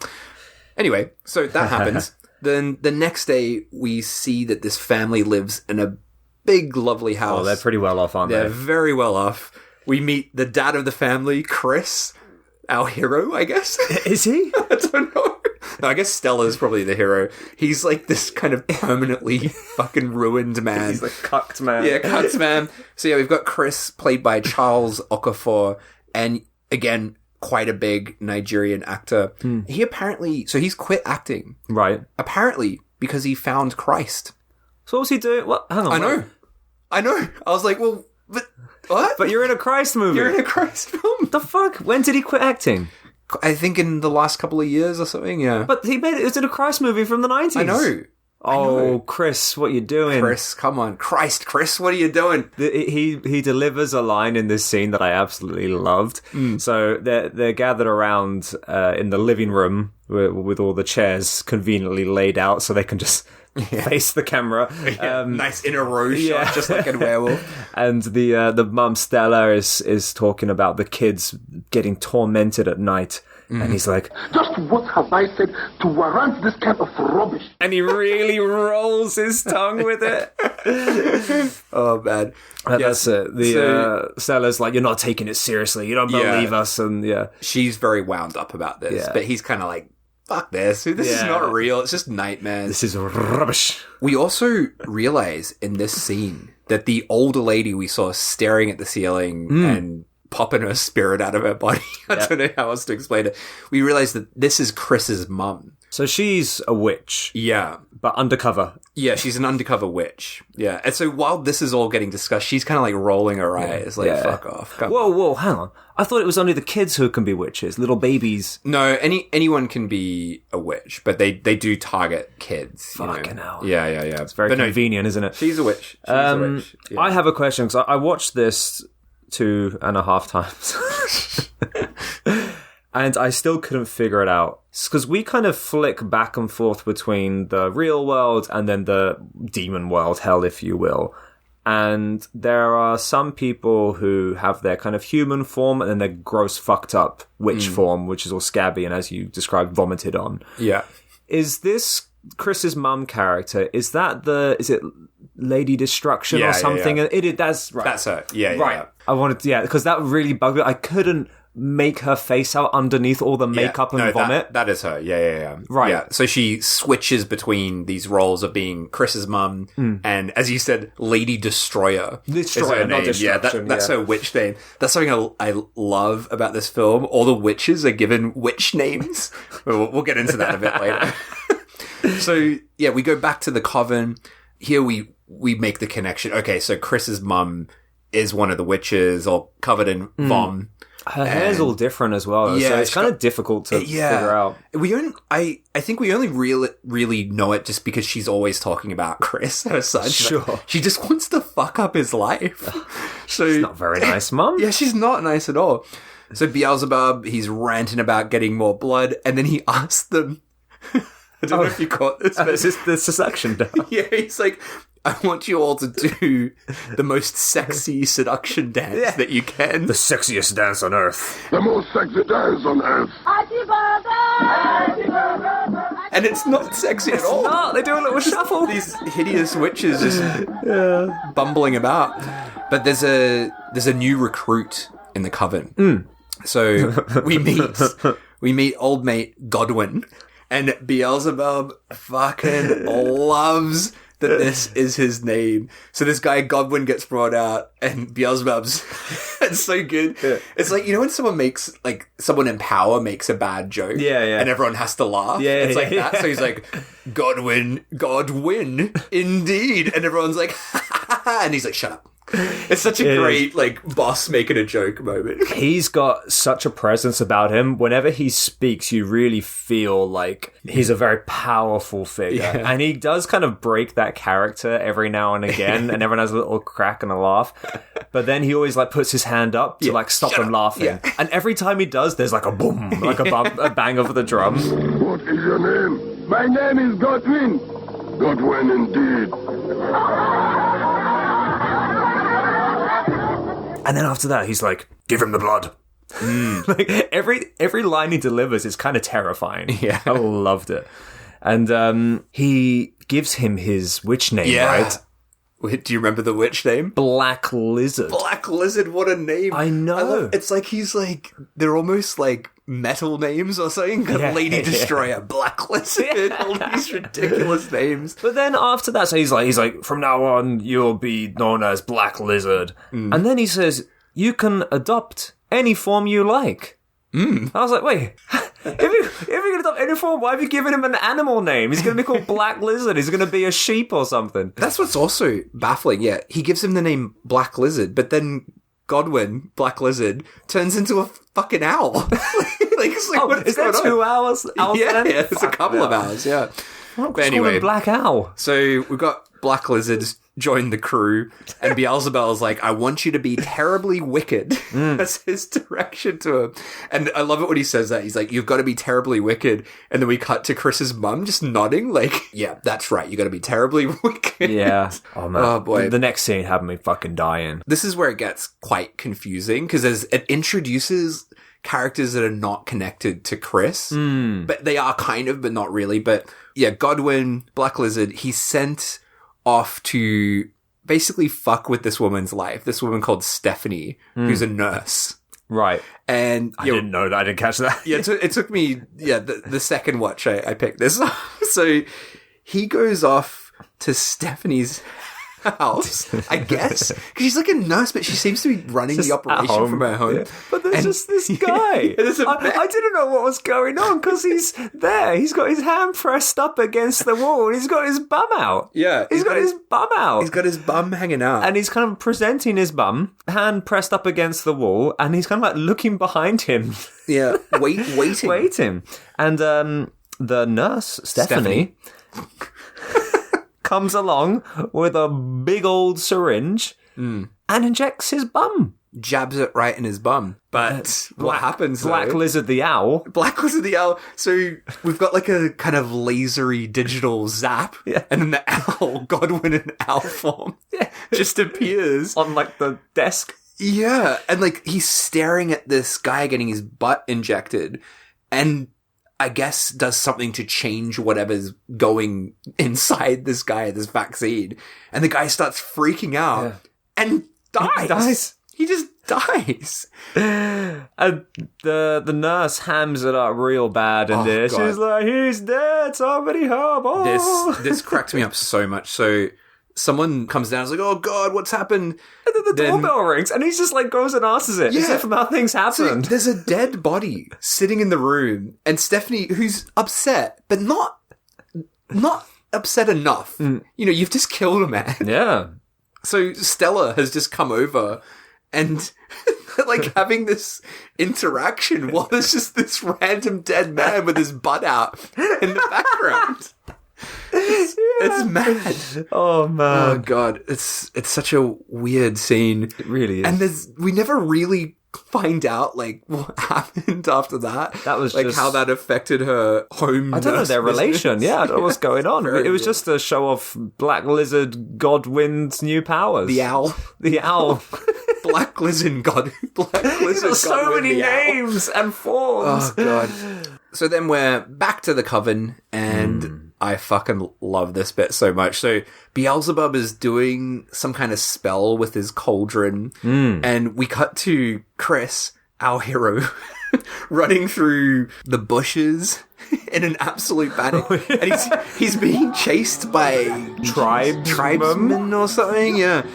Anyway, so that happens. Then the next day, we see that this family lives in a big, lovely house. Oh, they're pretty well off, aren't they? They're very well off. We meet the dad of the family, Chris, our hero, I guess. Is he? I don't know. No, I guess Stella's probably the hero. He's like this kind of permanently fucking ruined man. He's the cucked man. Yeah, cucked man. So yeah, we've got Chris, played by Charles Okafor, and again, quite a big Nigerian actor. He apparently, so he's quit acting. Right. Apparently, because he found Christ. So what was he doing? What? Hang on. I know. I was like, well, but what? But you're in a Christ movie. You're in a Christ film. The fuck? When did he quit acting? I think in the last couple of years or something, yeah. But he made it was in a Christ movie from the 90s. I know. Oh, Chris, what you doing? Chris, come on. Christ, Chris, what are you doing? He delivers a line in this scene that I absolutely loved. So they're gathered around in the living room with all the chairs conveniently laid out so they can just face the camera. Nice in a row shot, just like in Werewolf. And the mum Stella is talking about the kids getting tormented at night. And he's like, just what have I said to warrant this kind of rubbish? And he really rolls his tongue with it. Oh, man. That's it. Stella's like, you're not taking it seriously. You don't believe us. And she's very wound up about this. But he's kind of like, fuck this. This is not real. It's just nightmares. This is rubbish. We also realize in this scene that the older lady we saw staring at the ceiling and popping her spirit out of her body. I don't know how else to explain it. We realize that this is Chris's mum. So she's a witch. Yeah. But undercover. Yeah, she's an undercover witch. Yeah. And so while this is all getting discussed, she's kind of like rolling her eyes, like, fuck off. Whoa, hang on. I thought it was only the kids who can be witches, little babies. No, anyone can be a witch, but they do target kids. Fucking hell. Yeah. It's very convenient, isn't it? She's a witch. A witch. Yeah. I have a question, because I watched this 2.5 times. And I still couldn't figure it out. Because we kind of flick back and forth between the real world and then the demon world, hell, if you will. And there are some people who have their kind of human form and then their gross fucked up witch form, which is all scabby and, as you described, vomited on. Yeah. Is this Chris's mum character, is it Lady Destruction or something? Yeah. That's right. That's her. Yeah, right. Yeah. I wanted to, because that really bugged me. I couldn't make her face out underneath all the makeup and vomit. That is her. Yeah. Right. Yeah. So she switches between these roles of being Chris's mum and, as you said, Lady Destroyer. Destroyer, not Destruction. That's her witch name. That's something I love about this film. All the witches are given witch names. We'll get into that a bit later. So, yeah, we go back to the coven. Here we make the connection. Okay, so Chris's mum is one of the witches, all covered in vom. Her hair's all different as well, so it's kind of difficult to figure out. I think we only really know it just because she's always talking about Chris, her son. Sure. She just wants to fuck up his life. So she's not very nice, mum. Yeah, she's not nice at all. So Beelzebub, he's ranting about getting more blood, and then he asks them, I don't know if you caught this. But this is the seduction dance. Yeah, he's like, I want you all to do the most sexy seduction dance that you can. The sexiest dance on earth. The most sexy dance on earth. And it's not sexy at all. No, they do a little shuffle. These hideous witches just bumbling about. But there's a new recruit in the coven. So we meet old mate Godwin, and Beelzebub fucking loves that this is his name. So this guy Godwin gets brought out, and Beelzebub's it's so good. Yeah. It's like, you know when someone in power makes a bad joke, and everyone has to laugh. It's like that. So he's like, Godwin, indeed, and everyone's like, and he's like, shut up. It's such a great, boss making a joke moment. He's got such a presence about him. Whenever he speaks, you really feel like he's a very powerful figure. Yeah. And he does kind of break that character every now and again, and everyone has a little crack and a laugh. But then he always, puts his hand up to, stop them laughing. Yeah. And every time he does, there's, a boom, a bang of the drum. What is your name? My name is Godwin. Godwin, indeed. And then after that, he's like, give him the blood. Every line he delivers is kind of terrifying. Yeah. I loved it. And he gives him his witch name, right? Wait, do you remember the witch name? Black Lizard. Black Lizard, what a name. I know. It's like they're almost like metal names or something. Lady Destroyer, Black Lizard, all these ridiculous names. But then after that, so he's like, from now on, you'll be known as Black Lizard. And then he says, you can adopt any form you like. I was like, wait, if you can adopt any form, why have you given him an animal name? He's going to be called Black Lizard. He's going to be a sheep or something. That's what's also baffling. Yeah, he gives him the name Black Lizard, but then Godwin, Black Lizard, turns into a fucking owl. Is there 2 hours? Yeah, it's a couple of hours, yeah. But anyway, Black Owl. So we've got Black Lizard join the crew, and Beelzebub's like, I want you to be terribly wicked. That's his direction to him. And I love it when he says that. He's like, you've got to be terribly wicked. And then we cut to Chris's mum just nodding like, yeah, that's right. You got to be terribly wicked. Yeah. Oh, man. Oh, boy. The next scene had me fucking dying. This is where it gets quite confusing because it introduces characters that are not connected to Chris, but they are kind of, but not really. But yeah, Godwin, Black Lizard, he's sent off to basically fuck with this woman's life. This woman called Stephanie, who's a nurse. Right. And I didn't know that. I didn't catch that. Yeah, it took me, the second watch I picked this up. So he goes off to Stephanie's house, I guess, because she's like a nurse, but she seems to be running the operation from her home. Yeah. But there's just this guy. I didn't know what was going on because he's there. He's got his hand pressed up against the wall and he's got his bum out. Yeah. He's got his bum out. He's got his bum hanging out. And he's kind of presenting his bum, hand pressed up against the wall, and he's kind of looking behind him. Yeah, waiting. Waiting. And the nurse, Stephanie comes along with a big old syringe and injects his bum. Jabs it right in his bum. But what happens, Black Lizard the Owl. Black Lizard the Owl. So we've got a kind of lasery digital zap. Yeah. And then the owl, Godwin in owl form, just appears. On the desk. Yeah. And he's staring at this guy getting his butt injected. And I guess does something to change whatever's going inside this guy, this vaccine. And the guy starts freaking out and dies. He just dies. And the nurse hams it up real bad in this. God. She's like, he's dead, somebody help. Oh. This cracked me up so much. So someone comes down and is like, oh God, what's happened? And then the doorbell rings and he's just goes and answers it. As if nothing's happened. So there's a dead body sitting in the room and Stephanie, who's upset, but not upset enough. You've just killed a man. Yeah. So Stella has just come over and having this interaction while there's just this random dead man with his butt out in the background. It's mad. Oh man. Oh God. It's such a weird scene. It really is. And we never really find out like what happened after that. That was like just... how that affected her home. I don't know their relation. Yeah, I don't know what's going on. It was just to show off Black Lizard Godwind's new powers. The owl. The owl. Black Lizard There's so many names and forms. Oh god. So then we're back to the coven, and I fucking love this bit so much. So Beelzebub is doing some kind of spell with his cauldron, and we cut to Chris, our hero, running through the bushes in an absolute panic. And he's being chased by tribesmen or something, yeah.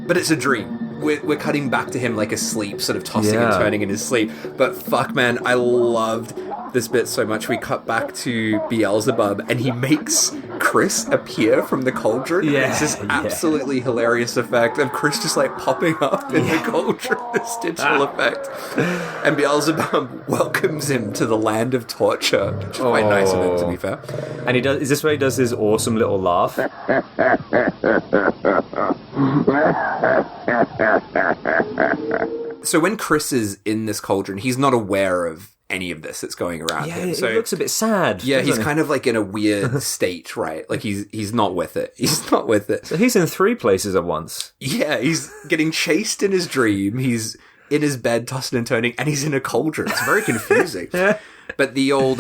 But it's a dream. We're cutting back to him like asleep, sort of tossing and turning in his sleep. But fuck, man, I loved this bit so much. We cut back to Beelzebub, and he makes Chris appear from the cauldron. Yeah, it's this absolutely hilarious effect of Chris just like popping up in the cauldron, this digital effect. And Beelzebub welcomes him to the land of torture, which is quite nice of him, to be fair. And he does. Is this where he does his awesome little laugh? So when Chris is in this cauldron, he's not aware of any of this that's going around him. Yeah, so he looks a bit sad. Yeah, he's kind of like in a weird state, right? Like he's not with it. He's not with it. So he's in 3 places at once. Yeah, he's getting chased in his dream. He's in his bed, tossing and turning, and he's in a cauldron. It's very confusing. But the old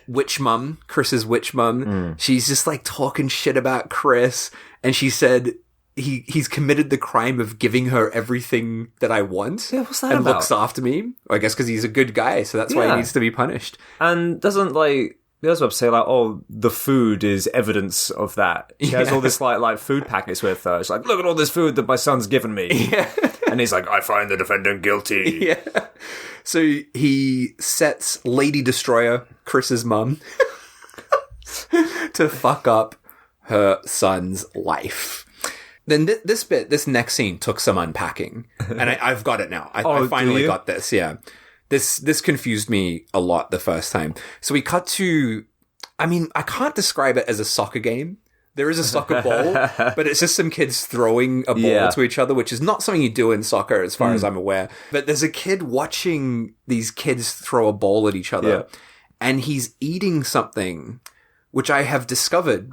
witch mum, Chris's witch mum, she's just like talking shit about Chris, and she said he's committed the crime of giving her everything that I want. Yeah, what's that and about? looks after me. I guess because he's a good guy, so that's why he needs to be punished. And doesn't like Beelzebub say like, oh, the food is evidence of that. She has all this like food packets with her. It's like, look at all this food that my son's given me. Yeah. And he's like, I find the defendant guilty. Yeah. So he sets Lady Destroyer, Chris's mum, to fuck up her son's life. Then this next scene took some unpacking, and I've got it now. I finally got this. Yeah, this confused me a lot the first time. So we cut to, I mean, I can't describe it as a soccer game. There is a soccer ball, but it's just some kids throwing a ball to each other, which is not something you do in soccer, as far as I'm aware. But there's a kid watching these kids throw a ball at each other, and he's eating something, which I have discovered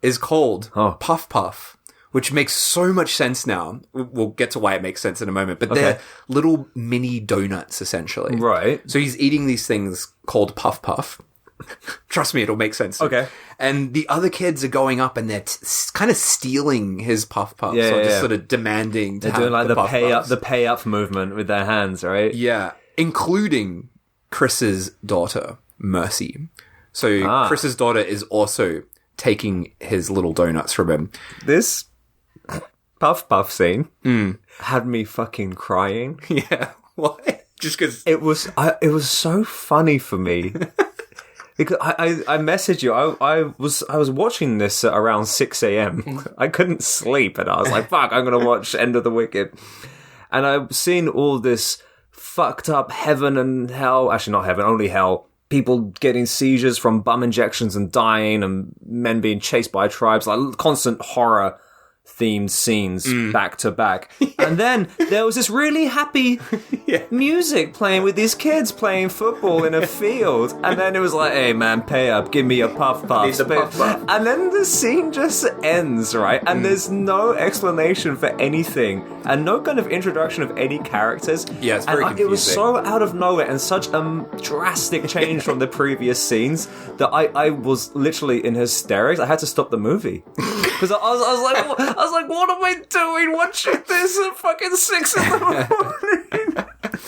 is called Puff Puff. Which makes so much sense now. We'll get to why it makes sense in a moment. But they're little mini donuts, essentially. Right. So he's eating these things called Puff Puff. Trust me, it'll make sense. Okay. And the other kids are going up and they're kind of stealing his Puff Puffs. Yeah, or just sort of demanding to they're have doing like the pay up movement with their hands, right? Yeah. Including Chris's daughter, Mercy. So Chris's daughter is also taking his little donuts from him. This Puff Puff scene had me fucking crying. Yeah. What? Just because it was so funny for me. Because I messaged you. I was watching this at around 6 a.m. I couldn't sleep, and I was like, "Fuck! I'm gonna watch End of the Wicked." And I've seen all this fucked up heaven and hell. Actually, not heaven, only hell. People getting seizures from bum injections and dying, and men being chased by tribes. Like constant horror themed scenes back to back. And then there was this really happy music playing with these kids playing football in a field. And then it was like, hey man, pay up, give me a puff puff. And then the scene just ends, right? And there's no explanation for anything and no kind of introduction of any characters. Yeah, it's very confusing. It was so out of nowhere and such a drastic change from the previous scenes that I was literally in hysterics. I had to stop the movie. Because I was like, what am I doing watching this at fucking 6 in the morning?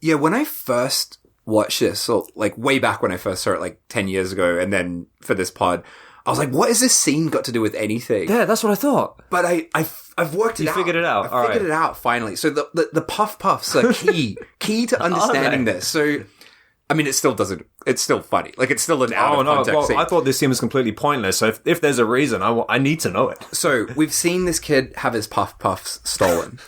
Yeah, when I first watched this, so like way back when I first saw it, like 10 years ago, and then for this pod, I was like, what has this scene got to do with anything? Yeah, that's what I thought. But I've worked it out. You figured it out. I figured it out finally. So the puff puffs are key to understanding this. So I mean, it's still funny. Like, it's still an out of context scene. I thought this scene was completely pointless. So if there's a reason, I need to know it. So we've seen this kid have his puff puffs stolen.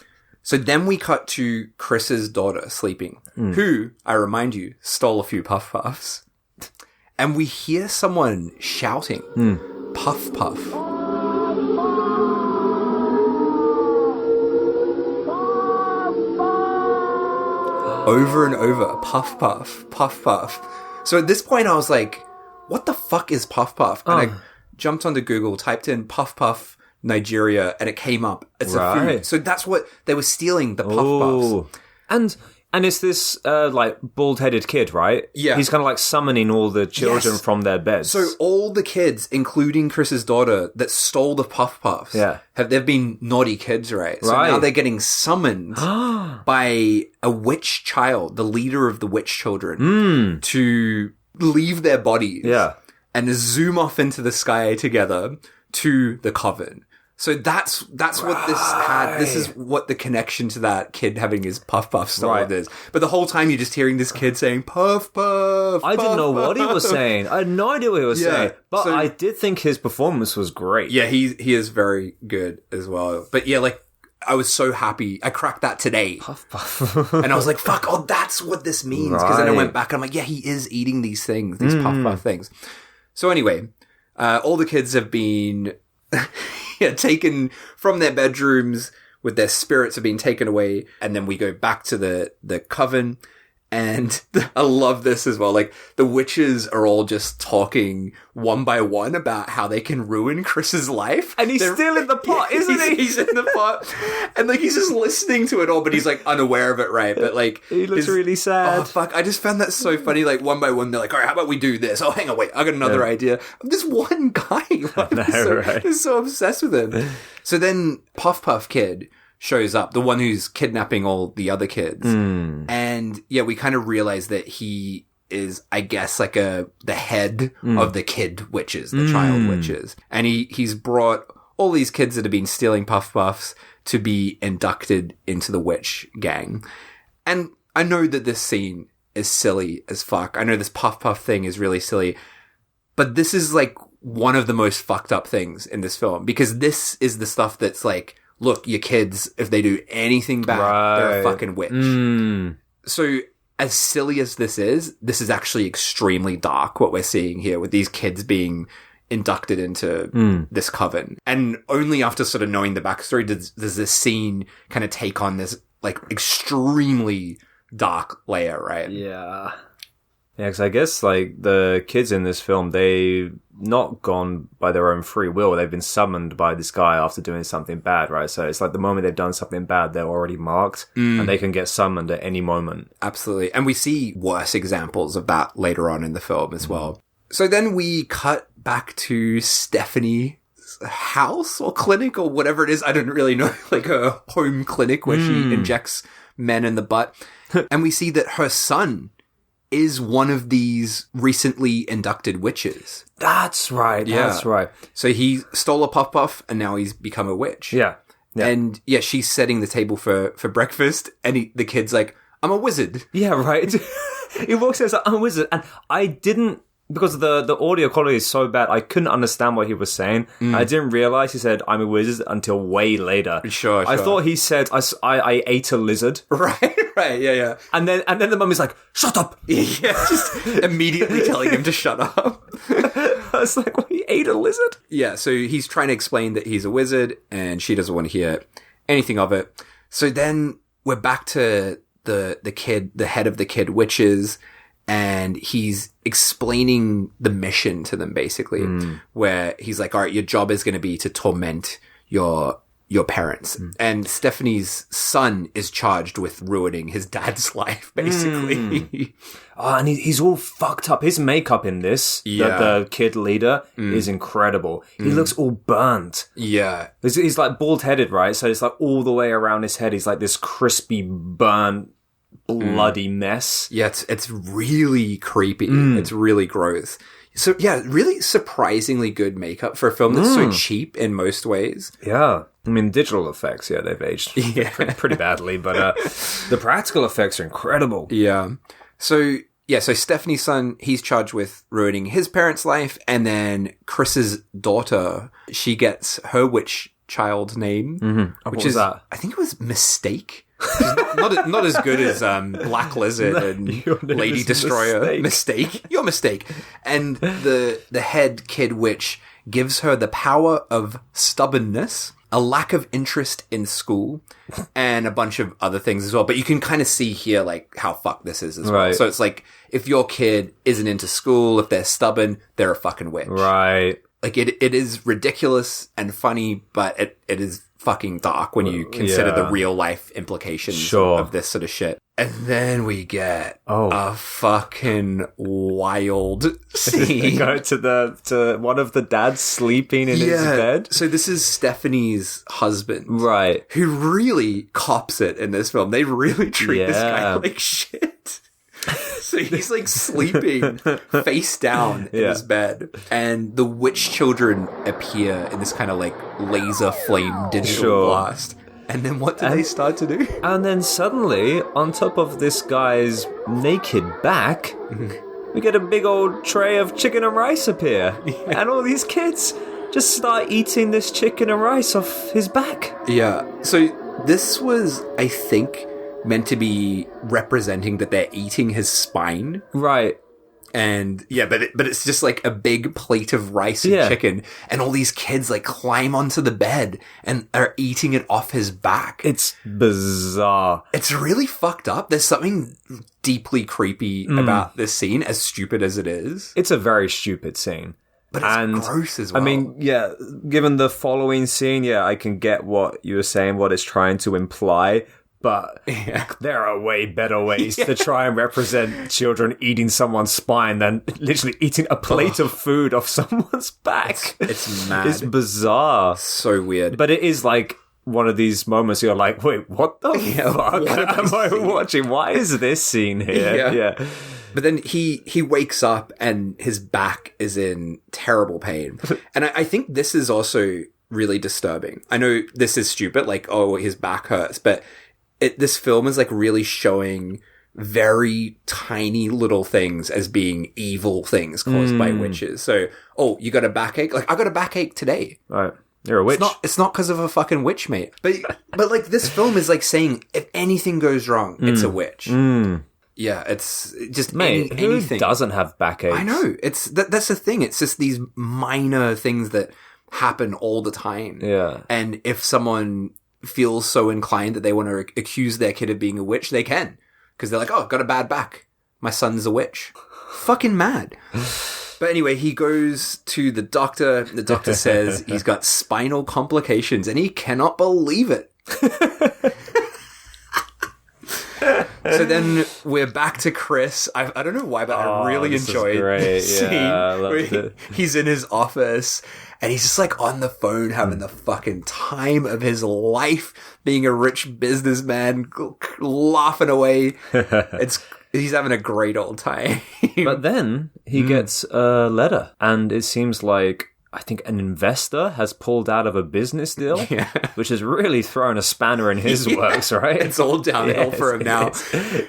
So then we cut to Chris's daughter sleeping, who, I remind you, stole a few puff puffs. And we hear someone shouting, puff puff. over and over. Puff, puff, puff, puff. So at this point, I was like, what the fuck is puff, puff? And I jumped onto Google, typed in puff, puff, Nigeria, and it came up. It's a food. So that's what they were stealing, the puff puffs. And it's this, like, bald-headed kid, right? Yeah. He's kind of, like, summoning all the children from their beds. So all the kids, including Chris's daughter, that stole the Puff Puffs, they've been naughty kids, right? So now they're getting summoned by a witch child, the leader of the witch children, to leave their bodies and zoom off into the sky together to the coven. So that's what this had. This is what the connection to that kid having his puff puff stolen is. But the whole time you're just hearing this kid saying puff puff. I didn't know what he was saying. I had no idea what he was saying. But I did think his performance was great. Yeah, he is very good as well. But yeah, like I was so happy. I cracked that today. Puff puff. And I was like, fuck, oh, that's what this means. Because then I went back and I'm like, yeah, he is eating these things, these puff puff things. So anyway, all the kids have been taken from their bedrooms with their spirits have been taken away. And then we go back to the coven. And I love this as well. Like, the witches are all just talking one by one about how they can ruin Chris's life. And he's still in the pot, isn't he? He's in the pot. And, like, he's just listening to it all, but he's, like, unaware of it, right? But, like... He looks really sad. Oh, fuck. I just found that so funny. Like, one by one, they're like, all right, how about we do this? Oh, hang on, wait. I got another idea. This one guy, is so obsessed with him. So then Puff Puff Kid shows up, the one who's kidnapping all the other kids. And yeah, we kind of realize that he is, I guess, like the head of the kid witches, the child witches. And he's brought all these kids that have been stealing Puff Puffs to be inducted into the witch gang. And I know that this scene is silly as fuck. I know this Puff Puff thing is really silly, but this is like one of the most fucked up things in this film, because this is the stuff that's like, look, your kids, if they do anything bad, they're a fucking witch. So as silly as this is actually extremely dark, what we're seeing here with these kids being inducted into this coven. And only after sort of knowing the backstory does this scene kind of take on this like extremely dark layer, right? Yeah. Yeah, because I guess, like, the kids in this film, they've not gone by their own free will. They've been summoned by this guy after doing something bad, right? So it's like the moment they've done something bad, they're already marked, and they can get summoned at any moment. Absolutely. And we see worse examples of that later on in the film as well. So then we cut back to Stephanie's house or clinic or whatever it is. I don't really know, like her home clinic where she injects men in the butt. And we see that her son is one of these recently inducted witches. That's right. Yeah. That's right. So he stole a Puff Puff and now he's become a witch. Yeah. And yeah, she's setting the table for breakfast and the kid's like, I'm a wizard. Yeah, right. He walks in and says, I'm a wizard. And I didn't, because the audio quality is so bad, I couldn't understand what he was saying. I didn't realize he said, I'm a wizard, until way later. Sure. I thought he said, I ate a lizard. Right, yeah. And then the mum is like, shut up! Yeah, just immediately telling him to shut up. I was like, well, he ate a lizard? Yeah, so he's trying to explain that he's a wizard, and she doesn't want to hear anything of it. So then we're back to the kid, the head of the kid witches, and he's explaining the mission to them, basically, where he's like, all right, your job is going to be to torment your parents. And Stephanie's son is charged with ruining his dad's life, basically. Oh, and he's all fucked up. His makeup in this, the kid leader, is incredible. He looks all burnt. Yeah. He's like bald-headed, right? So it's like all the way around his head. He's like this crispy, burnt, bloody mess. Yeah, it's really creepy. It's really gross. So yeah, really surprisingly good makeup for a film that's so cheap in most ways. Yeah. I mean, digital effects, they've aged pretty badly, but the practical effects are incredible. Yeah. So Stephanie's son, he's charged with ruining his parents' life, and then Chris's daughter, she gets her witch child name, which is that? I think it was Mistake. not as good as Black Lizard and Lady Destroyer. Mistake. Your Mistake. And the head kid witch gives her the power of stubbornness, a lack of interest in school, and a bunch of other things as well. But you can kind of see here, like, how fucked this is as well. So it's like, if your kid isn't into school, if they're stubborn, they're a fucking witch. Right. Like, it is ridiculous and funny, but it is fucking dark when you consider the real life implications of this sort of shit. And then we get a fucking wild scene. Go to one of the dads sleeping in his bed. So this is Stephanie's husband. Right. Who really cops it in this film. They really treat this guy like shit. So he's like sleeping face down in his bed. And the witch children appear in this kind of like laser flame digital blast. And then what do they start to do? And then suddenly, on top of this guy's naked back, we get a big old tray of chicken and rice appear. And all these kids just start eating this chicken and rice off his back. Yeah. So this was, I think, meant to be representing that they're eating his spine. Right. And but it's just like a big plate of rice and chicken, and all these kids like climb onto the bed and are eating it off his back. It's bizarre. It's really fucked up. There's something deeply creepy about this scene, as stupid as it is. It's a very stupid scene. But it's gross as well. I mean, given the following scene, I can get what you were saying, what it's trying to imply. But there are way better ways to try and represent children eating someone's spine than literally eating a plate of food off someone's back. It's mad. It's bizarre. So weird. But it is like one of these moments you're like, wait, what the fuck am I watching? Why is this scene here? Yeah. But then he wakes up and his back is in terrible pain. And I think this is also really disturbing. I know this is stupid, like, oh, his back hurts, but this film is like really showing very tiny little things as being evil things caused by witches. So, oh, you got a backache? Like, I got a backache today. Right. You're a witch. It's not because of a fucking witch, mate. But like this film is like saying if anything goes wrong, it's a witch. Yeah, it's just anything. Who doesn't have backaches? I know. That's the thing. It's just these minor things that happen all the time. Yeah. And if someone feels so inclined that they want to accuse their kid of being a witch, they can. Because they're like, oh, got a bad back. My son's a witch. Fucking mad. But anyway, he goes to the doctor. The doctor says he's got spinal complications and he cannot believe it. So then we're back to Chris. I don't know why, but I really enjoyed this scene. I loved it. He's in his office and he's just like on the phone having the fucking time of his life, being a rich businessman, laughing away. He's having a great old time. But then he gets a letter, and it seems like, I think, an investor has pulled out of a business deal, which has really thrown a spanner in his works, right? It's all downhill for him now.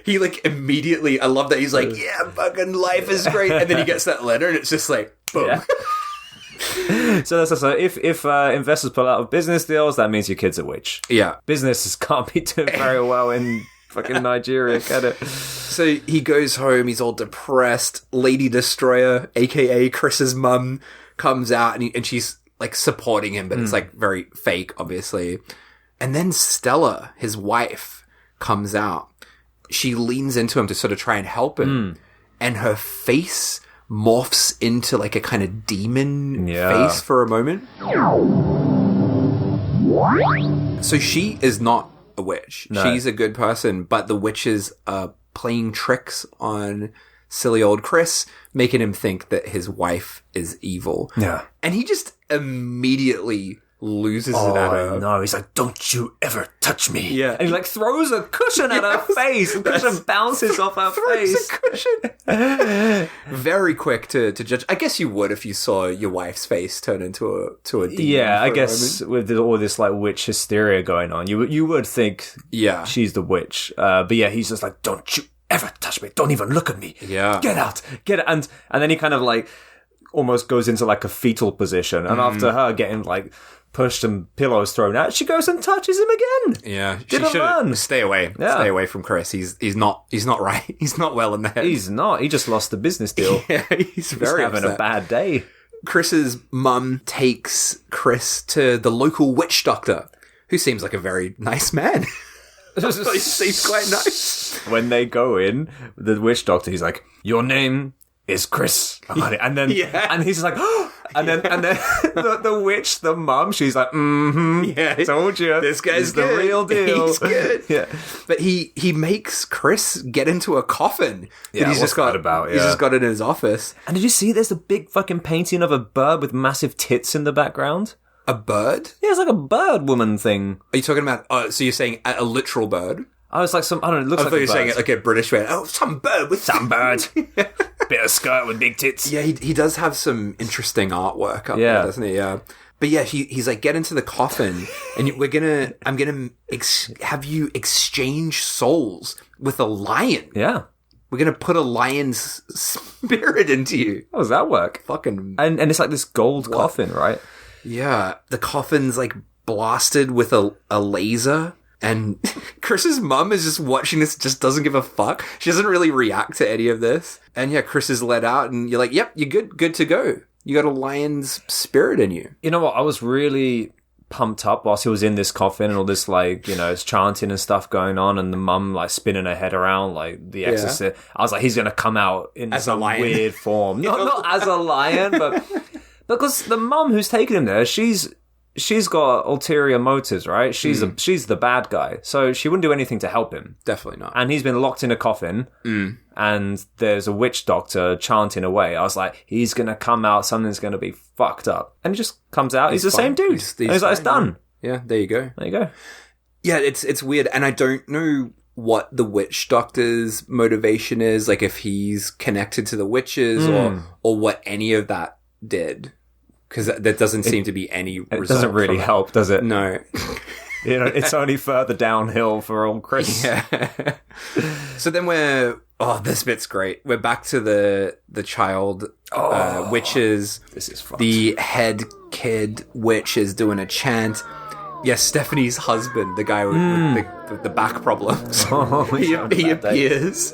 He like immediately, I love that he's like, yeah, fucking life is great. And then he gets that letter and it's just like, boom. Yeah. So if investors pull out of business deals, that means your kid's a witch. Yeah. Businesses can't be doing very well in fucking Nigeria, can it? So he goes home, he's all depressed. Lady Destroyer, aka Chris's mum, comes out and she's like supporting him, but it's like very fake, obviously. And then Stella, his wife, comes out. She leans into him to sort of try and help him. And her face morphs into like a kind of demon face for a moment. So she is not a witch. No. She's a good person, but the witches are playing tricks on silly old Chris, making him think that his wife is evil. Yeah. And he just immediately loses it at her. No, he's like, don't you ever touch me. Yeah. And he like throws a cushion at her face. The cushion bounces off her face. A cushion. Very quick to judge. I guess you would if you saw your wife's face turn into a demon. Yeah, I guess with all this like witch hysteria going on, you would think she's the witch. But yeah, he's just like, don't you ever touch me. Don't even look at me. Yeah. Get out. And then he kind of like almost goes into like a fetal position. And after her getting like pushed and pillows thrown out, she goes and touches him again. Yeah. Didn't run. Stay away. Yeah. Stay away from Chris. He's not right. He's not well in the head. He's not. He just lost the business deal. Yeah, he's very having upset. a bad day. Chris's mum takes Chris to the local witch doctor, who seems like a very nice man. He seems quite nice. When they go in, the witch doctor, he's like, "Your name is Chris," and then and he's like, oh! and then the witch, the mum, she's like, yeah, told you, this guy's the real deal. He's good. Yeah, but he makes Chris get into a coffin. Yeah, that he's what's just got that about? He's just got it in his office. And did you see? There's a big fucking painting of a bird with massive tits in the background. A bird? Yeah, it's like a bird woman thing. Are you talking about? So you're saying a literal bird? I was like I don't know. It looks like a bird. I thought you were saying it like a British man. Oh, some bird with some bird. Bit of skirt with big tits. Yeah, he does have some interesting artwork up there, doesn't he? Yeah. But yeah, he's like, get into the coffin, and I'm gonna have you exchange souls with a lion. Yeah. We're gonna put a lion's spirit into you. How does that work? Fucking. And it's like this gold coffin, right? Yeah. The coffin's like blasted with a laser. And Chris's mum is just watching this, just doesn't give a fuck. She doesn't really react to any of this. And yeah, Chris is let out and you're like, yep, you're good to go. You got a lion's spirit in you. You know what? I was really pumped up whilst he was in this coffin and all this, like, you know, it's chanting and stuff going on and the mum, like, spinning her head around like The Exorcist. Yeah. I was like, he's going to come out in as some weird form. Not as a lion, but because the mum who's taken him there, she's got ulterior motives, right? She's the bad guy. So she wouldn't do anything to help him. Definitely not. And he's been locked in a coffin. And there's a witch doctor chanting away. I was like, he's going to come out. Something's going to be fucked up. And he just comes out. He's the same dude. He's like, it's done. Yeah, there you go. There you go. Yeah, it's weird. And I don't know what the witch doctor's motivation is. Like if he's connected to the witches or what any of that did. Because that doesn't seem to be any result. It doesn't really help, does it? No. You know, it's only further downhill for old Chris. Yeah. So then this bit's great. We're back to the child witches. This is fun. The head kid witch is doing a chant. Yes, Stephanie's husband, the guy with the back problems. He appears.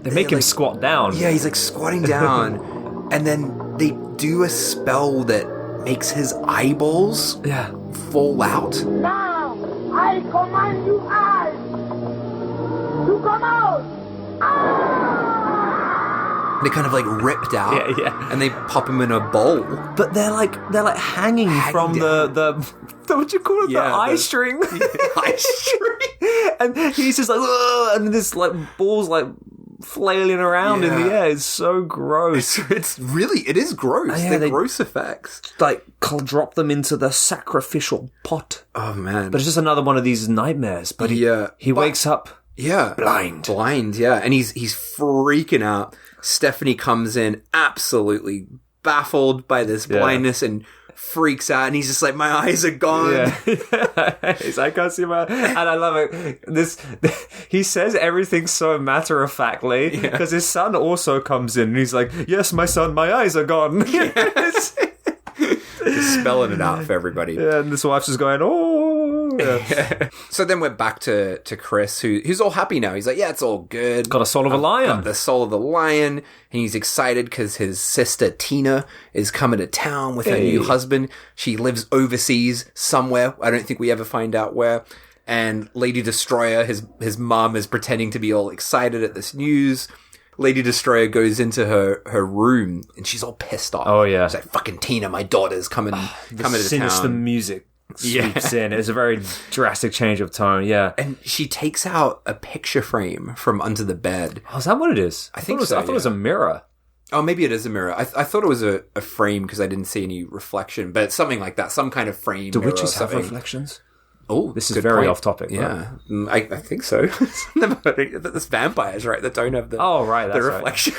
They make him squat down. Yeah, he's like squatting down. And then they do a spell that makes his eyeballs fall out. Now, I command you eyes to come out. They kind of like ripped out, and they pop him in a bowl. But they're like hanging from the what do you call it? The eye string. Eye string. And he's just like, ugh, and this like balls like flailing around in the air. It's so gross. It is gross. They're gross effects. Like, drop them into the sacrificial pot. Oh man. But it's just another one of these nightmares. But he wakes up blind. And he's freaking out. Stephanie comes in absolutely baffled by this blindness and freaks out, and he's just like, my eyes are gone. He's like, I can't see my... And I love it. He says everything so matter-of-factly, because his son also comes in, and he's like, yes, my son, my eyes are gone. Just spelling it out for everybody. Yeah, and this wife's just going, oh... Yeah. So then we're back to Chris, who's all happy now. He's like, yeah, it's all good. Got a soul of a lion. Got the soul of the lion. And he's excited because his sister Tina is coming to town with her new husband. She lives overseas somewhere. I don't think we ever find out where. And Lady Destroyer, his mom, is pretending to be all excited at this news. Lady Destroyer goes into her room and she's all pissed off. Oh, yeah. She's like, fucking Tina, my daughter's coming to town. Sinister music sweeps in. It's a very drastic change of tone, And she takes out a picture frame from under the bed. Oh, is that what it is? I think so. I thought it was a mirror. Oh, maybe it is a mirror. I thought it was a frame because I didn't see any reflection, but it's something like that. Some kind of frame. Do witches have reflections? Oh, this is very off topic. Yeah, right? I think so. Never heard it. There's vampires, right, that don't have the reflection.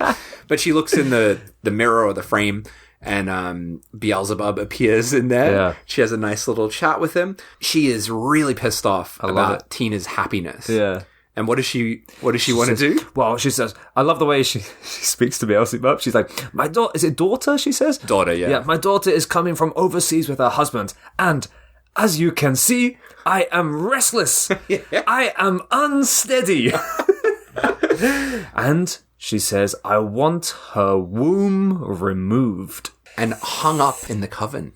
Right. But she looks in the mirror or the frame, and Beelzebub appears in there. Yeah. She has a nice little chat with him. She is really pissed off about Tina's happiness. Yeah. And what does she want to do? Well, she says, I love the way she speaks to Beelzebub. She's like, my daughter, is it daughter, she says? Daughter, yeah. Yeah, my daughter is coming from overseas with her husband, and as you can see, I am restless. I am unsteady. And she says, I want her womb removed. And hung up in the coven.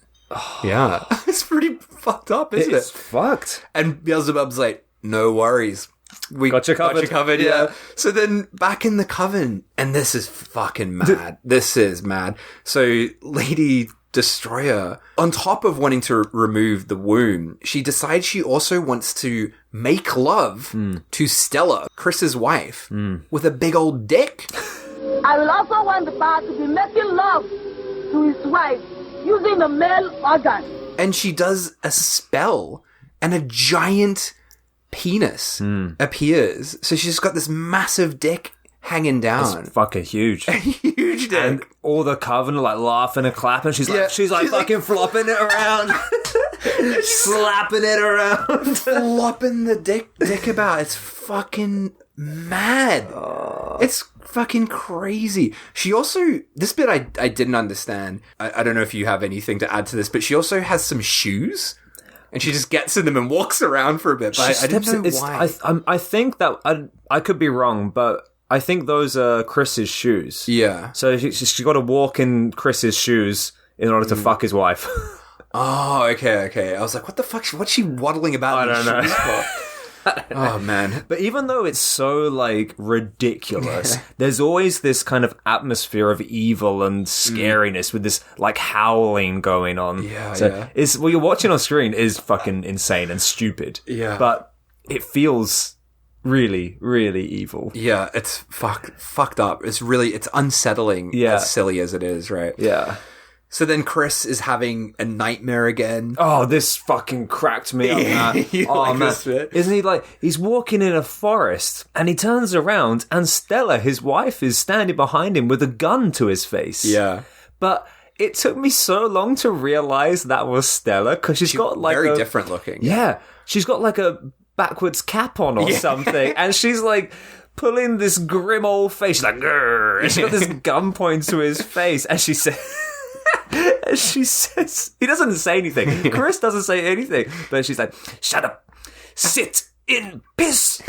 Yeah. It's pretty fucked up, isn't it? It's fucked. And Beelzebub's like, no worries. We got you covered. Yeah. So then back in the coven, and this is fucking mad. This is mad. So Lady Destroyer, on top of wanting to remove the womb, she decides she also wants to make love to Stella, Chris's wife, with a big old dick. I will also want the bar to be making love to his wife using the male organ. And she does a spell, and a giant penis appears. So she's got this massive dick hanging down. It's fucking huge. Huge dick. And all the coven are like laughing and clapping. She's like fucking flopping it around. Slapping it around. Flopping the dick about. It's fucking mad. It's fucking crazy. She also, this bit I didn't understand. I don't know if you have anything to add to this, but she also has some shoes. And she just gets in them and walks around for a bit. But I didn't know why. I think that, I could be wrong, but I think those are Chris's shoes. Yeah. So she's got to walk in Chris's shoes in order to fuck his wife. Oh, okay. I was like, what the fuck? What's she waddling about? I don't know. Shoes for? Oh, man. But even though it's so, like, ridiculous, there's always this kind of atmosphere of evil and scariness with this, like, howling going on. Yeah, so what you're watching on screen is fucking insane and stupid. Yeah. But it feels really, really evil. Yeah, it's fucked up. It's unsettling as silly as it is, right? Yeah. So then Chris is having a nightmare again. Oh, this fucking cracked me up, man. Oh, man. Isn't he like, he's walking in a forest and he turns around and Stella, his wife, is standing behind him with a gun to his face. Yeah. But it took me so long to realize that was Stella because she's got like very different looking. Yeah. She's got like a backwards cap on or something. And she's like pulling this grim old face. She's like, grrr. And she's got this gun pointed to his face. And she says... And she says, he doesn't say anything. Chris doesn't say anything. But she's like, shut up. Sit in piss.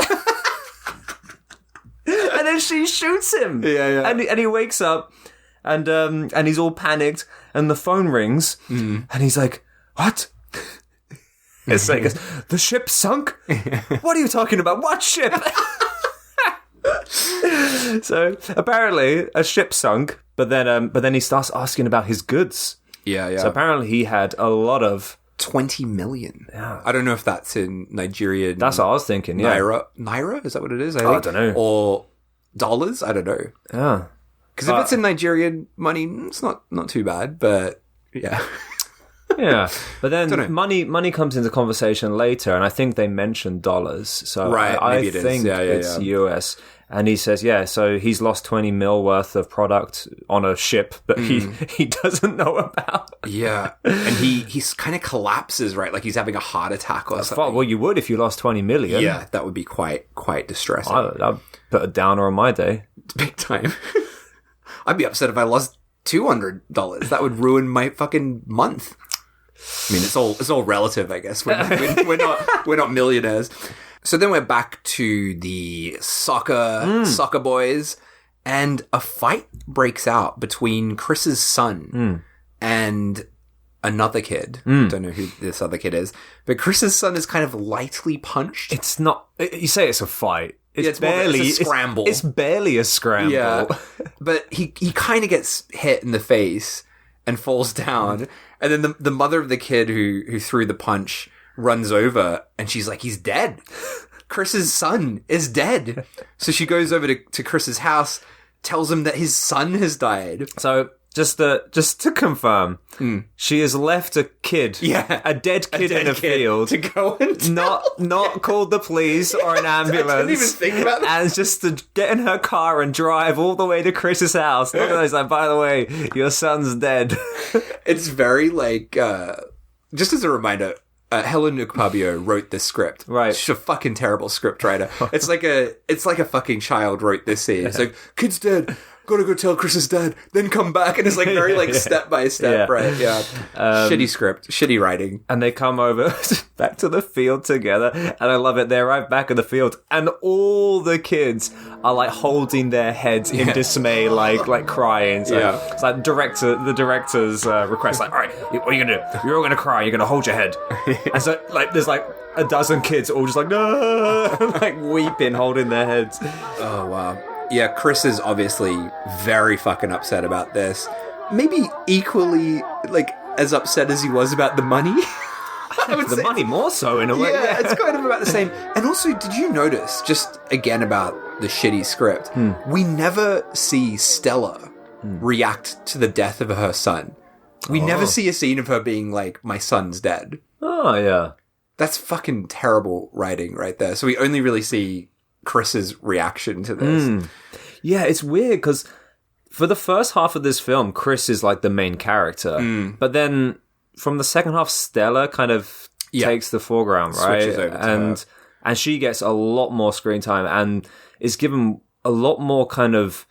And then she shoots him. Yeah. And he wakes up and he's all panicked and the phone rings and he's like, what? It's like, the ship sunk? What are you talking about? What ship? So apparently a ship sunk, but then he starts asking about his goods. Yeah. So apparently he had a lot of 20 million. Yeah. I don't know if that's in Nigerian. That's what I was thinking. Yeah. Naira? Is that what it is? I don't know. Or dollars? I don't know. Yeah. Because if it's in Nigerian money, it's not too bad. But yeah. Yeah, but then money comes into conversation later, and I think they mention dollars. So right, I maybe think it's US. And he says, so he's lost 20 mil worth of product on a ship that he doesn't know about. Yeah, and he's kind of collapses, right? Like he's having a heart attack or something. Well, you would if you lost 20 million. Yeah, that would be quite distressing. I'd put a downer on my day. Big time. I'd be upset if I lost $200. That would ruin my fucking month. I mean, it's all relative, I guess. We're not millionaires. So then we're back to the soccer boys, and a fight breaks out between Chris's son and another kid. Don't know who this other kid is, but Chris's son is kind of lightly punched. It's not. You say it's a fight. It's barely a scramble. It's barely a scramble. Yeah, but he kind of gets hit in the face and falls down. And then the mother of the kid who threw the punch runs over and she's like, he's dead. Chris's son is dead. So she goes over to Chris's house, tells him that his son has died. So just to confirm, she has left a kid, a dead kid in a field to go and not called the police or an ambulance. I didn't even think about that. And just to get in her car and drive all the way to Chris's house. He's like, by the way, your son's dead. It's very like, just as a reminder, Helen Ukpabio wrote this script. Right. She's a fucking terrible script writer. It's like a fucking child wrote this scene. It's like, kid's dead. gotta go tell Chris is dead, then come back, and it's like very like step by step, right? Yeah. Shitty script, shitty writing. And they come over back to the field together, and I love it. They arrive back at the field, and all the kids are like holding their heads in dismay, like crying. So it's like the director's request, like, all right, what are you gonna do? You're all gonna cry. You're gonna hold your head. And so like there's like a dozen kids all just like no, like weeping, holding their heads. Oh wow. Yeah, Chris is obviously very fucking upset about this. Maybe equally, like, as upset as he was about the money. I would the say money more so, in a way. Yeah, it's kind of about the same. And also, did you notice, just again about the shitty script, we never see Stella react to the death of her son. We never see a scene of her being like, my son's dead. Oh, yeah. That's fucking terrible writing right there. So we only really see Chris's reaction to this. Yeah, it's weird because for the first half of this film, Chris is like the main character, but then from the second half, Stella kind of takes the foreground, right? Switches over to and she gets a lot more screen time and is given a lot more kind of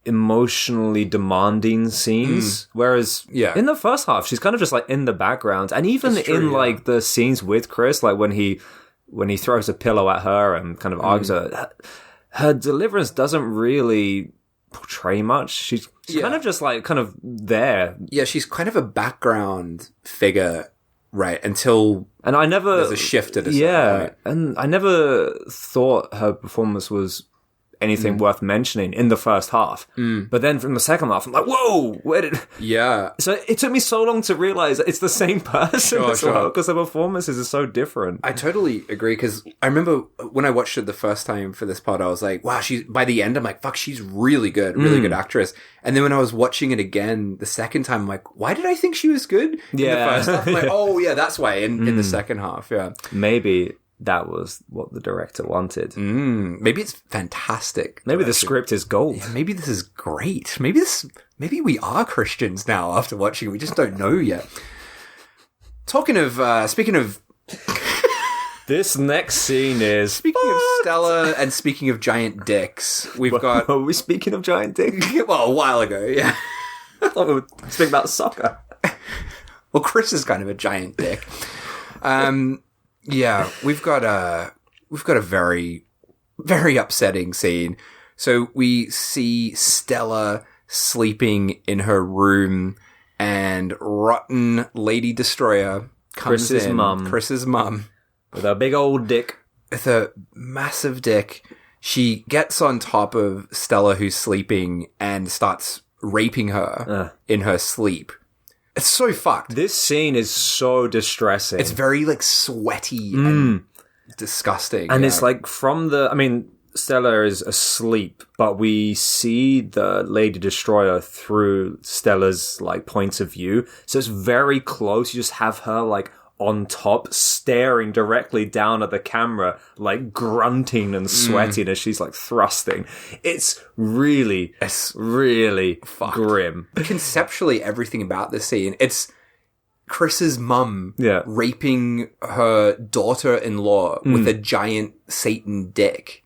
emotionally demanding scenes, whereas in the first half, she's kind of just like in the background, and even like the scenes with Chris, like when he throws a pillow at her and kind of argues her deliverance doesn't really portray much. She's kind of just like kind of there. Yeah, she's kind of a background figure, right? Until there's a shift at a certain point. And I never thought her performance was anything worth mentioning in the first half. But then from the second half, I'm like, whoa, where did... Yeah. So it took me so long to realize that it's the same person as well, because the performances are so different. I totally agree, because I remember when I watched it the first time for this part, I was like, wow, by the end, I'm like, fuck, she's really good actress. And then when I was watching it again the second time, I'm like, why did I think she was good in the first half? I'm like, oh yeah, that's why, in the second half, Maybe that was what the director wanted. Maybe it's fantastic. Maybe the script is gold. Yeah, maybe this is great. Maybe we are Christians now after watching it. We just don't know yet. Speaking of... This next scene is... Speaking of Stella and speaking of giant dicks, we've got... Are we speaking of giant dicks? Well, a while ago, yeah. I thought we were speaking about soccer. Well, Chris is kind of a giant dick. Yeah, we've got a very, very upsetting scene. So we see Stella sleeping in her room, and rotten Lady Destroyer comes in. Chris's mum. With a big old dick. With a massive dick. She gets on top of Stella, who's sleeping, and starts raping her in her sleep. It's so fucked. This scene is so distressing. It's very, like, sweaty and disgusting. And it's like Stella is asleep, but we see the Lady Destroyer through Stella's, like, point of view. So it's very close. You just have her, like, on top, staring directly down at the camera, like grunting and sweating as she's like thrusting. It's really fucked. Grim. Conceptually, everything about this scene, it's Chris's mum raping her daughter-in-law with a giant Satan dick.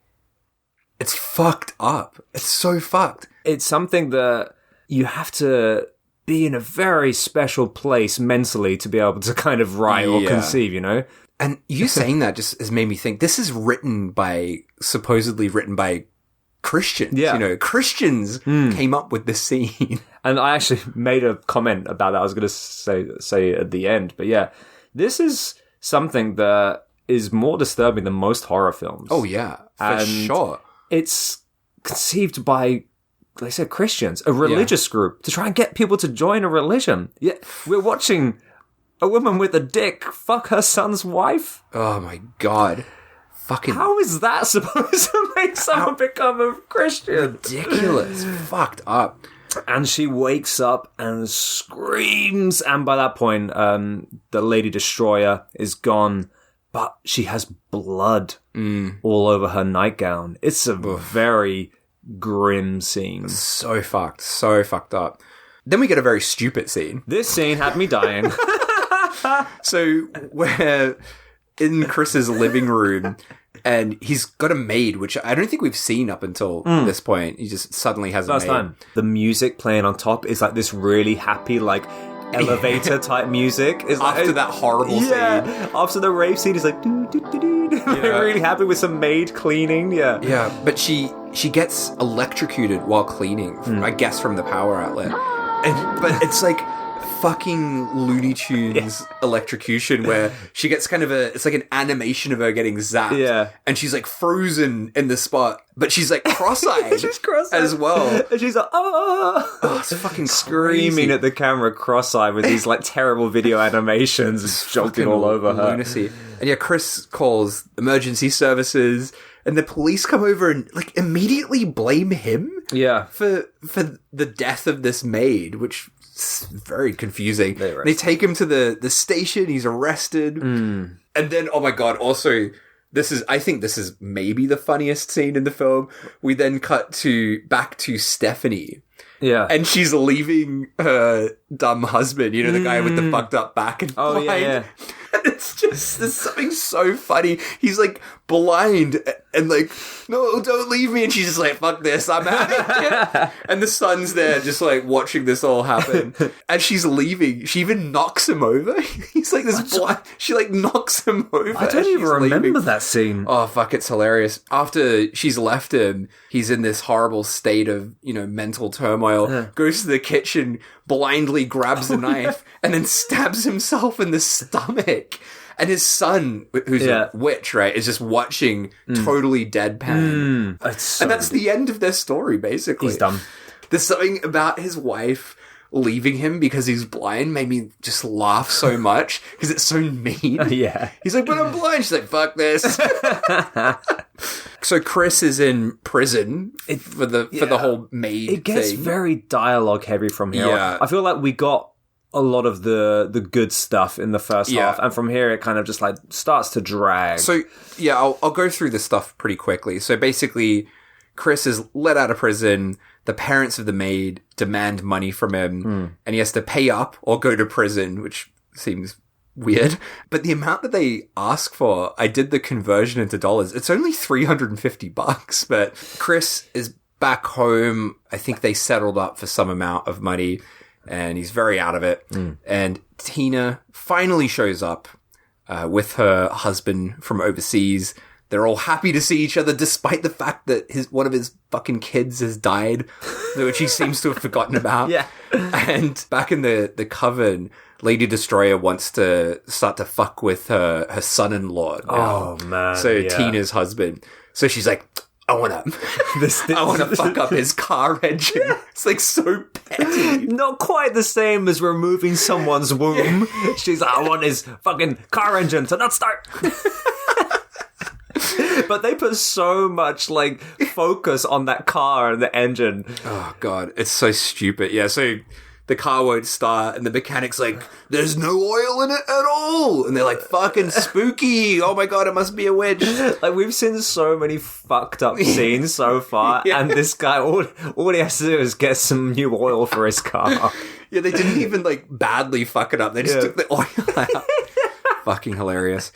It's fucked up. It's so fucked. It's something that you have to be in a very special place mentally to be able to kind of write or conceive, you know? And you saying that just has made me think, this is supposedly written by Christians. Yeah. You know, Christians came up with this scene. And I actually made a comment about that. I was going to say at the end. But yeah, this is something that is more disturbing than most horror films. Oh, yeah. For sure. It's conceived by... like I said, Christians, a religious group, to try and get people to join a religion. Yeah, we're watching a woman with a dick fuck her son's wife. Oh my god. Fucking... How is that supposed to make someone become a Christian? Ridiculous. Fucked up. And she wakes up and screams, and by that point, the Lady Destroyer is gone, but she has blood all over her nightgown. It's a very... grim scene. So fucked up. Then we get a very stupid scene. This scene had me dying. So we're in Chris's living room, And he's got a maid, which I don't think we've seen up until this point. He just suddenly has a maid. First time. The music playing on top is like this really happy, like, elevator type music. It's like, After that horrible scene. After the rape scene, he's like, doo, doo, doo, doo. Really happy with some maid cleaning. Yeah. Yeah, but she gets electrocuted while cleaning, I guess from the power outlet. But it's like fucking Looney Tunes electrocution where she gets kind of it's like an animation of her getting zapped. Yeah. And she's like frozen in the spot, but she's like cross-eyed. She's cross-eyed as well. And she's like, Oh, it's fucking screaming crazy. at the camera cross-eyed with these like terrible video animations and jumping all over her. Lunacy. And yeah, Chris calls emergency services and the police come over and like immediately blame him for the death of this maid, which is very confusing. They take him to the station, he's arrested. And then, oh my god, also I think this is maybe the funniest scene in the film. We then cut back to Stephanie. Yeah. And she's leaving her dumb husband, you know, the guy with the fucked up back and blind. Yeah. And it's just, there's something so funny. He's like blind and like, no, don't leave me. And she's just like, fuck this, I'm out of here. And the son's there just like watching this all happen. As she's leaving, she even knocks him over. He's like this blind, she like knocks him over. I don't even remember that scene. Oh, fuck, it's hilarious. After she's left him, he's in this horrible state of, you know, mental turmoil, goes to the kitchen, blindly grabs a knife, and then stabs himself in the stomach. And his son, who's a witch, right, is just watching totally deadpan. And that's the end of their story, basically. He's dumb. There's something about his wife leaving him because he's blind made me just laugh so much because it's so mean. Yeah. He's like, but I'm blind. She's like, fuck this. So Chris is in prison for the whole maid It gets thing. very dialogue heavy from here. Yeah. I feel like we got a lot of the good stuff in the first half, and from here it kind of just like starts to drag. So yeah, I'll go through this stuff pretty quickly. So basically, Chris is let out of prison. The parents of the maid demand money from him, and he has to pay up or go to prison, which seems weird. But the amount that they ask for, I did the conversion into dollars. It's only $350, but Chris is back home. I think they settled up for some amount of money, and he's very out of it. And Tina finally shows up with her husband from overseas. They're all happy to see each other, despite the fact that one of his fucking kids has died, which he seems to have forgotten about. Yeah. And back in the coven, Lady Destroyer wants to start to fuck with her son-in-law now. Oh, man. So yeah. Tina's husband. So she's like, I want to fuck up his car engine. It's like so petty. Not quite the same as removing someone's womb. She's like, I want his fucking car engine to not start. But they put so much like focus on that car and the engine. Oh god, it's so stupid. Yeah, so the car won't start and the mechanic's like, there's no oil in it at all. And they're like, fucking spooky. Oh my god, it must be a witch. Like, we've seen so many fucked up scenes so far, and this guy, all he has to do is get some new oil for his car. Yeah, they didn't even like badly fuck it up. They just took the oil out. Fucking hilarious.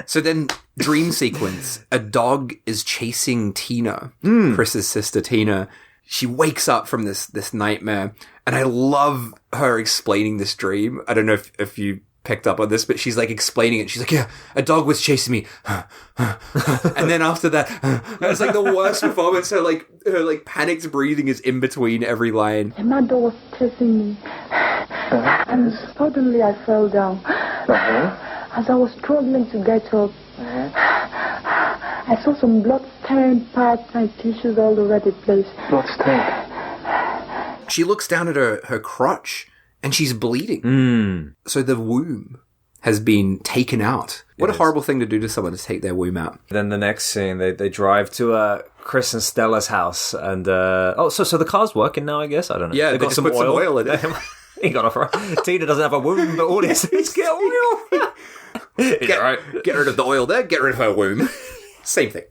So then, dream sequence. A dog is chasing Tina, Chris's sister Tina. She wakes up from this nightmare, and I love her explaining this dream. I don't know if you picked up on this, but she's like explaining it. She's like, yeah, a dog was chasing me. And then after that, it's like the worst performance. Her panicked breathing is in between every line. My dog was chasing me, and suddenly I fell down. As I was struggling to get up, I saw some blood-stained parts and tissues all over the place. Blood-stained. She looks down at her crotch, and she's bleeding. So the womb has been taken out. What a horrible thing to do to someone, to take their womb out. Then the next scene, they drive to Chris and Stella's house, and so the car's working now, I guess. I don't know. Yeah, they got some oil in it. He got off. Tina doesn't have a womb, but all he has to do is get oil. Get rid of the oil there, get rid of her womb. Same thing.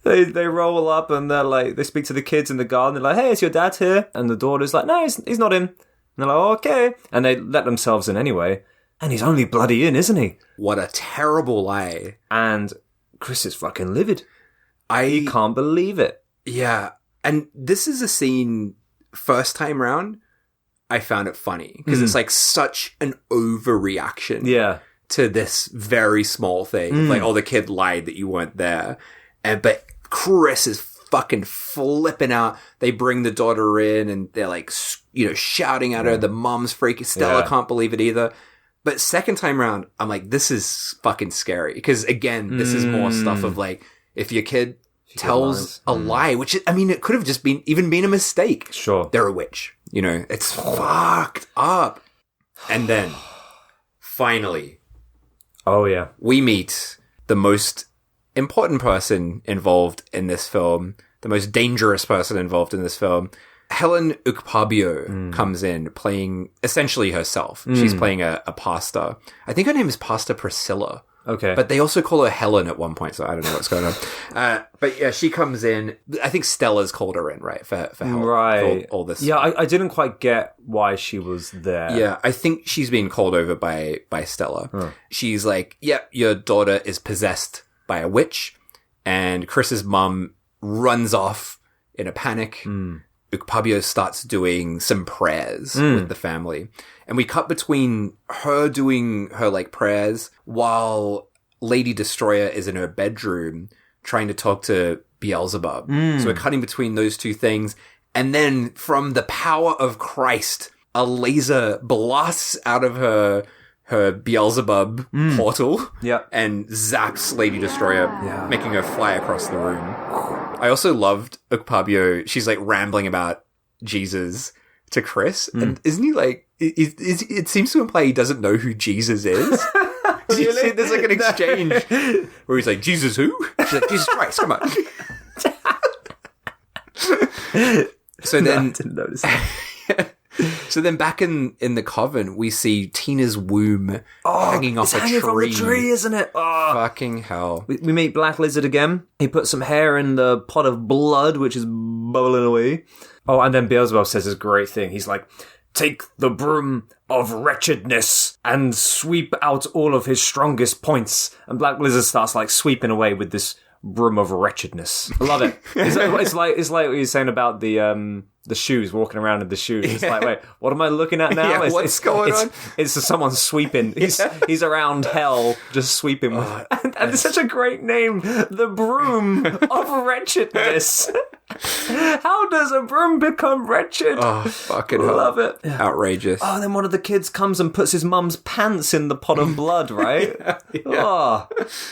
They roll up and they're like, they speak to the kids in the garden. They're like, hey, is your dad here? And the daughter's like, no, he's not in. And they're like, okay. And they let themselves in anyway. And he's only bloody in, isn't he? What a terrible lie. And Chris is fucking livid. I can't believe it. Yeah. And this is a scene, first time round, I found it funny. Because it's like such an overreaction to this very small thing. Like, oh, the kid lied that you weren't there. But Chris is fucking flipping out. They bring the daughter in and they're like, you know, shouting at her. The mom's freaking. Stella can't believe it either. But second time round, I'm like, this is fucking scary. Because again, this is more stuff of like, if your kid tells a lie, which, I mean, it could have just been a mistake. Sure. They're a witch. You know, it's fucked up. And then, finally. Oh, yeah. We meet the most important person involved in this film, the most dangerous person involved in this film. Helen Ukpabio comes in playing essentially herself. She's playing a pastor. I think her name is Pastor Priscilla. Okay. But they also call her Helen at one point, so I don't know what's going on. But yeah, she comes in. I think Stella's called her in, right? For Helen. Right. For all this. Yeah, I didn't quite get why she was there. Yeah, I think she's being called over by Stella. Huh. She's like, yep, your daughter is possessed by a witch. And Chris's mum runs off in a panic. Ukpabio starts doing some prayers with the family. And we cut between her doing her like prayers while Lady Destroyer is in her bedroom trying to talk to Beelzebub. So we're cutting between those two things. And then from the power of Christ, a laser blasts out of her Beelzebub portal and zaps Lady Destroyer, making her fly across the room. I also loved Ukpabio. She's like rambling about Jesus to Chris. And isn't he like, it seems to imply he doesn't know who Jesus is. Really? You see, there's like an exchange where he's like, Jesus who? She's like, Jesus Christ, come on. So then, I didn't notice that. So then back in the coven, we see Tina's womb hanging off a tree. Hanging from the tree, isn't it? Oh. Fucking hell. We meet Black Lizard again. He puts some hair in the pot of blood, which is bubbling away. Oh, and then Beelzebub says this great thing. He's like, take the broom of wretchedness and sweep out all of his strongest points. And Black Lizard starts like sweeping away with this broom of wretchedness. I love it. It's like what you're saying about the shoes, walking around in the shoes. It's like, wait, what am I looking at now? Yeah, what's going on? It's someone sweeping. He's around hell, just sweeping. And it's such a great name, the broom of wretchedness. How does a broom become wretched? Oh, fucking hell. Love it. Outrageous. Oh, then one of the kids comes and puts his mum's pants in the pot of blood, right? Oh,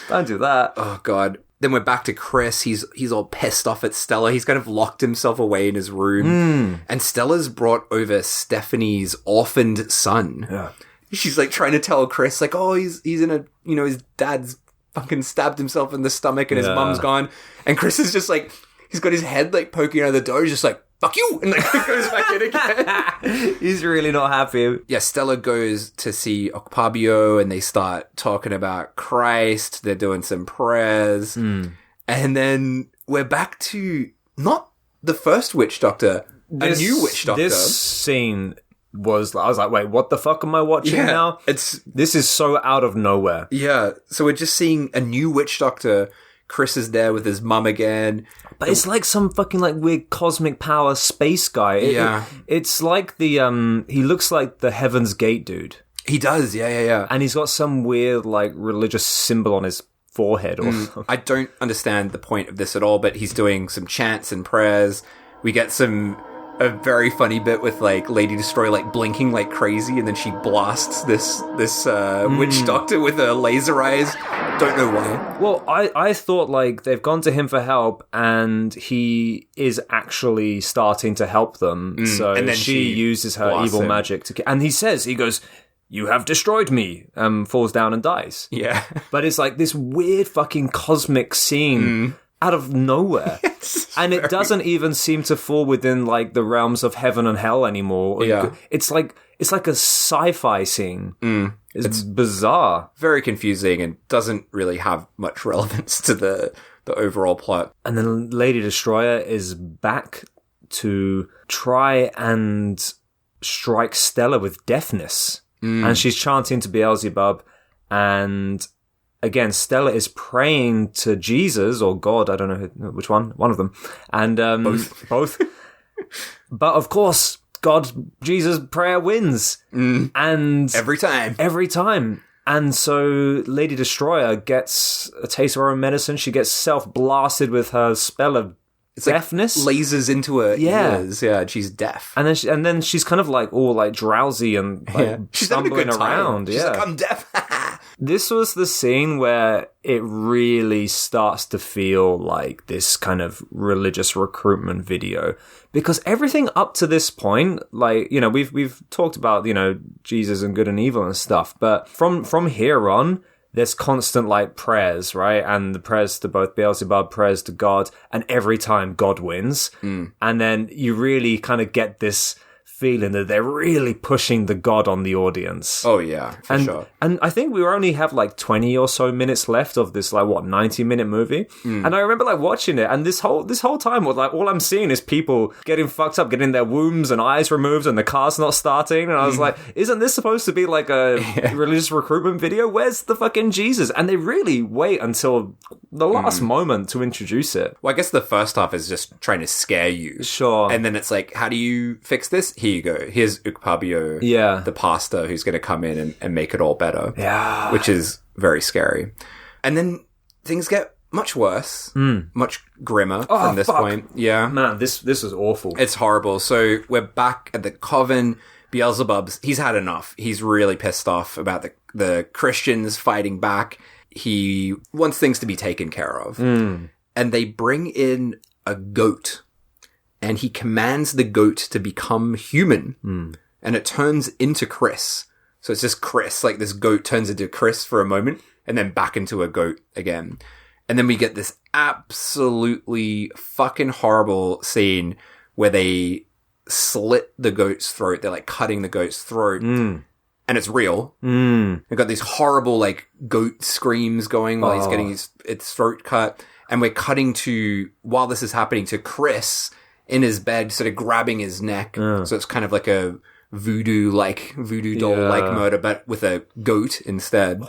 don't do that. Oh, God. Then we're back to Chris. He's all pissed off at Stella. He's kind of locked himself away in his room. And Stella's brought over Stephanie's orphaned son. Yeah. She's like trying to tell Chris, like, oh, he's in a, you know, his dad's fucking stabbed himself in the stomach and his mum's gone. And Chris is just like, he's got his head like poking out of the door. He's just like, fuck you! And like goes back in again. He's really not happy. Yeah, Stella goes to see Ukpabio and they start talking about Christ. They're doing some prayers. And then we're back to not the first witch doctor, a new witch doctor. This scene was, I was like, wait, what the fuck am I watching now? This is so out of nowhere. Yeah, so we're just seeing a new witch doctor. Chris is there with his mum again. But it's like some fucking like weird cosmic power space guy. It's like the, he looks like the Heaven's Gate dude. He does, yeah. And he's got some weird like religious symbol on his forehead or something. I don't understand the point of this at all, but he's doing some chants and prayers. We get a very funny bit with like Lady Destroyer like blinking like crazy, and then she blasts this witch doctor with her laser eyes. Don't know why. Well, I thought like they've gone to him for help, and he is actually starting to help them. So and then she uses her evil magic to, and he goes, "You have destroyed me," falls down and dies. Yeah, but it's like this weird fucking cosmic scene. Out of nowhere. And it doesn't even seem to fall within like the realms of heaven and hell anymore. Yeah. It's like a sci-fi scene. It's bizarre. Very confusing and doesn't really have much relevance to the overall plot. And then Lady Destroyer is back to try and strike Stella with deafness. And she's chanting to Beelzebub, and again, Stella is praying to Jesus or God. I don't know which one of them. And both. But of course, Jesus' prayer wins. And Every time. And so Lady Destroyer gets a taste of her own medicine. She gets self-blasted with her spell of deafness. Like lasers into her ears. Yeah, she's deaf. And then she's kind of like all like drowsy and like she's having a good around. time. She's like, I'm deaf. This was the scene where it really starts to feel like this kind of religious recruitment video. Because everything up to this point, like, you know, we've talked about, you know, Jesus and good and evil and stuff, but from here on, there's constant, like, prayers, right? And the prayers to both Beelzebub, prayers to God, and every time God wins. And then you really kind of get this feeling that they're really pushing the God on the audience. Oh, yeah, for sure. And I think we only have like 20 or so minutes left of this, like, 90-minute movie. And I remember like watching it, and this whole time was like, all I'm seeing is people getting fucked up, getting their wombs and eyes removed, and the car's not starting. And I was like, isn't this supposed to be like a religious recruitment video? Where's the fucking Jesus? And they really wait until the last moment to introduce it. Well, I guess the first half is just trying to scare you. Sure. And then it's like, how do you fix this? Here you go. Here's Ukpabio, the pastor, who's going to come in and make it all better. Yeah. Which is very scary. And then things get much worse, much grimmer from this point. Yeah. Man, this is awful. It's horrible. So we're back at the coven. Beelzebub's, he's had enough. He's really pissed off about the Christians fighting back. He wants things to be taken care of. And they bring in a goat. And he commands the goat to become human. And it turns into Chris. So it's just Chris, like this goat turns into Chris for a moment and then back into a goat again. And then we get this absolutely fucking horrible scene where they slit the goat's throat. They're like cutting the goat's throat. And it's real. They've got these horrible like goat screams going while he's getting its throat cut. And we're cutting to, while this is happening, to Chris in his bed, sort of grabbing his neck. So it's kind of like a voodoo doll-like murder, but with a goat instead.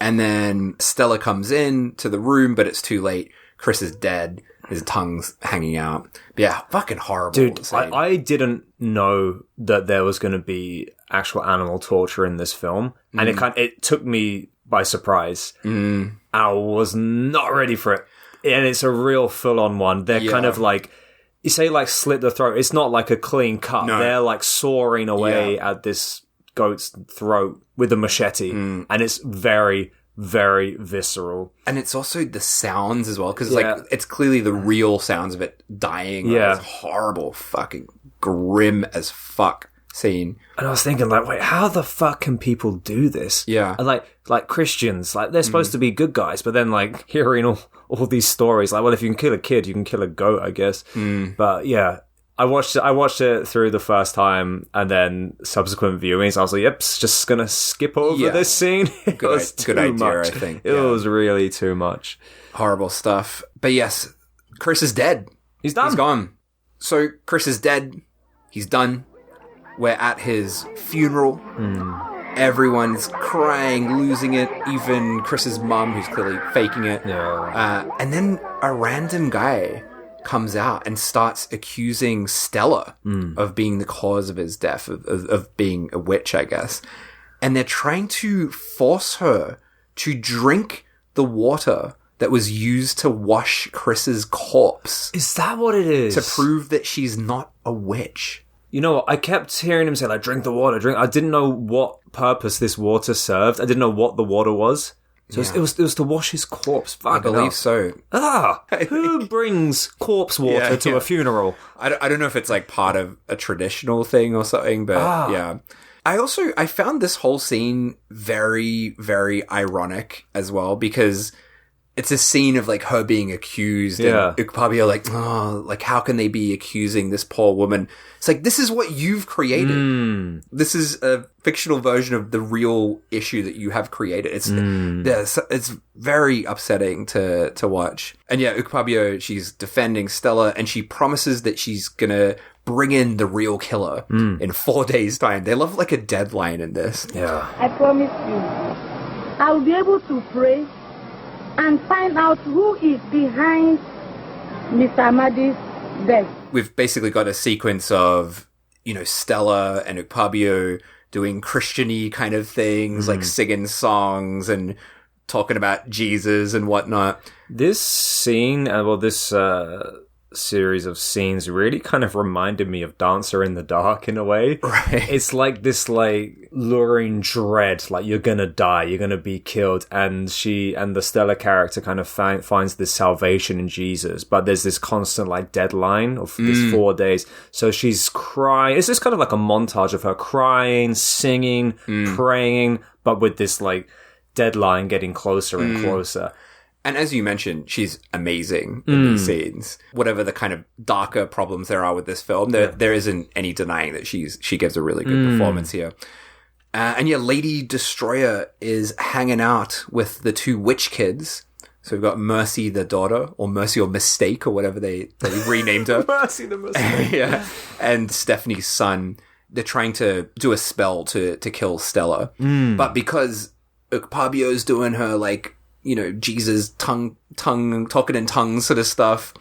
And then Stella comes in to the room, but it's too late. Chris is dead. His tongue's hanging out. But yeah, fucking horrible. Dude, I didn't know that there was going to be actual animal torture in this film. And it took me by surprise. I was not ready for it. And it's a real full-on one. They're kind of like, you say like slit the throat. It's not like a clean cut. No. They're like sawing away at this goat's throat with a machete. And it's very, very visceral. And it's also the sounds as well. Because like, it's clearly the real sounds of it dying. Yeah. It's horrible, fucking grim as fuck scene. And I was thinking like, wait, how the fuck can people do this? Yeah. And like Christians, like they're supposed to be good guys, but then like hearing all these stories, like, well, if you can kill a kid, you can kill a goat, I guess. But yeah, I watched it through the first time, and then subsequent viewings, I was like, yep, just gonna skip over this scene. It was too much. I think. It was really too much. Horrible stuff. But yes, Chris is dead. He's done. He's gone. So Chris is dead. He's done. We're at his funeral. Everyone's crying, losing it. Even Chris's mum, who's clearly faking it. Yeah. And then a random guy comes out and starts accusing Stella of being the cause of his death, of being a witch, I guess. And they're trying to force her to drink the water that was used to wash Chris's corpse. Is that what it is? To prove that she's not a witch. You know, I kept hearing him say, like, drink the water, drink. I didn't know what purpose this water served. I didn't know what the water was. So it was to wash his corpse. Fuck, I believe so. Who brings corpse water to a funeral? I don't know if it's like part of a traditional thing or something, but yeah. I found this whole scene very, very ironic as well, because it's a scene of like her being accused and Ukpabio like, how can they be accusing this poor woman? It's like, this is what you've created. This is a fictional version of the real issue that you have created. It's very upsetting to watch. And yeah, Ukpabio, she's defending Stella, and she promises that she's gonna bring in the real killer in 4 days' time. They love like a deadline in this. Yeah. I promise you, I'll be able to pray and find out who is behind Mr. Amadi's death. We've basically got a sequence of, Stella and Ukpabio doing Christian-y kind of things, like singing songs and talking about Jesus and whatnot. This scene, this series of scenes really kind of reminded me of Dancer in the Dark in a way. Right. It's like this luring dread, like you're gonna die, you're gonna be killed, and the Stella character kind of finds this salvation in Jesus, but there's this constant deadline of this 4 days. So she's crying. It's just kind of like a montage of her crying, singing, praying, but with this deadline getting closer and closer. And as you mentioned, she's amazing in these scenes. Whatever the kind of darker problems there are with this film, there isn't any denying that she gives a really good performance here. And Lady Destroyer is hanging out with the two witch kids. So we've got Mercy the daughter, or Mercy or Mistake, or whatever they renamed her. Mercy the Mistake. Yeah. And Stephanie's son. They're trying to do a spell to kill Stella. But because Ukpabio's doing her Jesus tongue talking in tongues sort of stuff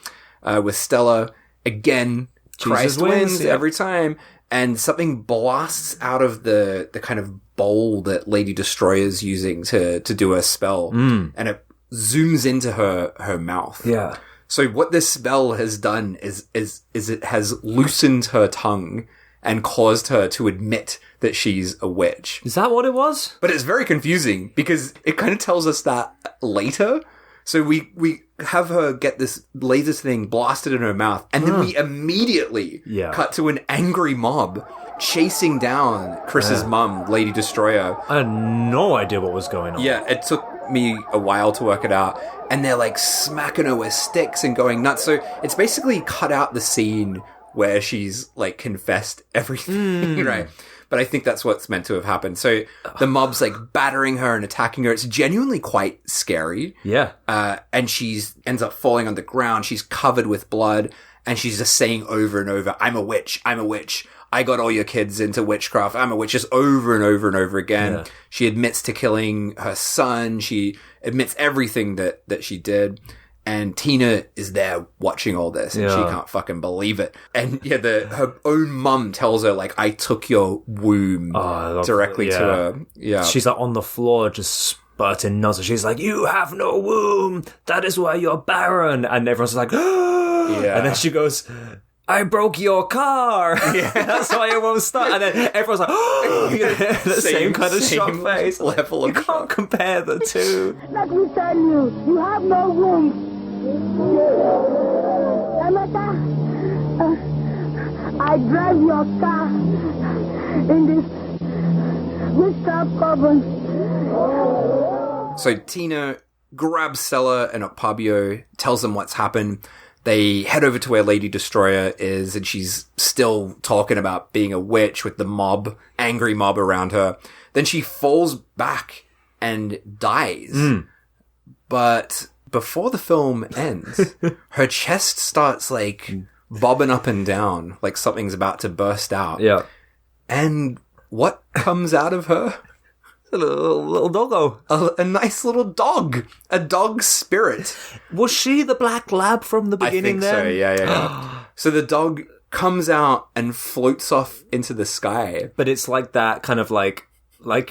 with Stella, again Christ wins every time, and something blasts out of the kind of bowl that Lady Destroyer's using to do her spell, and it zooms into her mouth. Yeah. So what this spell has done is it has loosened her tongue and caused her to admit that she's a witch. Is that what it was? But it's very confusing because it kind of tells us that later. So we have her get this laser thing blasted in her mouth, and then we immediately cut to an angry mob chasing down Chris's mum, Lady Destroyer. I had no idea what was going on. Yeah, it took me a while to work it out. And they're smacking her with sticks and going nuts. So it's basically cut out the scene where she's confessed everything, right? But I think that's what's meant to have happened. So the mob's battering her and attacking her. It's genuinely quite scary. Yeah. And ends up falling on the ground. She's covered with blood, and she's just saying over and over, I'm a witch. I'm a witch. I got all your kids into witchcraft. I'm a witch, just over and over and over again. Yeah. She admits to killing her son. She admits everything that she did. And Tina is there watching all this, and she can't fucking believe it. And her own mum tells her, I took your womb directly to her. Yeah. She's on the floor just spurting nuts. She's like, you have no womb. That is why you're barren. And everyone's like, yeah. And then she goes, I broke your car. Yeah. That's why it won't start. And then everyone's like, the same kind of shock face. Level of you can't compare the two. Let me tell you, you have no womb. Emeka, I drive your car in this witchcraft coven. So Tina grabs Stella and Ukpabio, tells them what's happened. They head over to where Lady Destroyer is, and she's still talking about being a witch with the angry mob around her. Then she falls back and dies. But before the film ends, her chest starts bobbing up and down like something's about to burst out. Yeah. And what comes out of her? A little doggo. A nice little dog. A dog spirit. Was she the black lab from the beginning then? I think so, yeah. So the dog comes out and floats off into the sky. But it's like that kind of like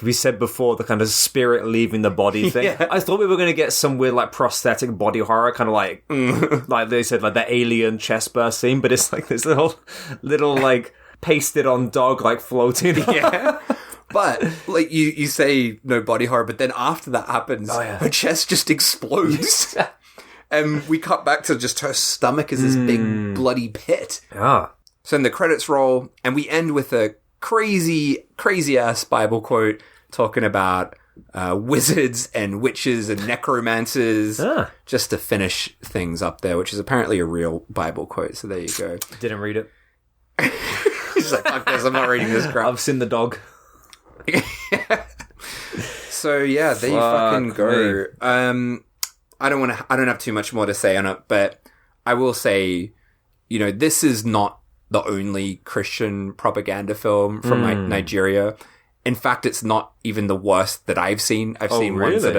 we said before, the kind of spirit leaving the body thing. Yeah. I thought we were going to get some weird prosthetic body horror, kind of like they said, the alien chest burst scene, but it's this little pasted on dog floating. Yeah. But, you say no body horror, but then after that happens, her chest just explodes. And we cut back to just her stomach as this big bloody pit. Yeah. So then the credits roll, and we end with a crazy ass Bible quote talking about wizards and witches and necromancers, just to finish things up there, which is apparently a real Bible quote. So there you go. Didn't read it. He's like, fuck this, I'm not reading this crap. I've seen the dog. So yeah, there you fucking go. I don't have too much more to say on it, but I will say, this is not the only Christian propaganda film from Nigeria. In fact, it's not even the worst that I've seen. I've seen ones that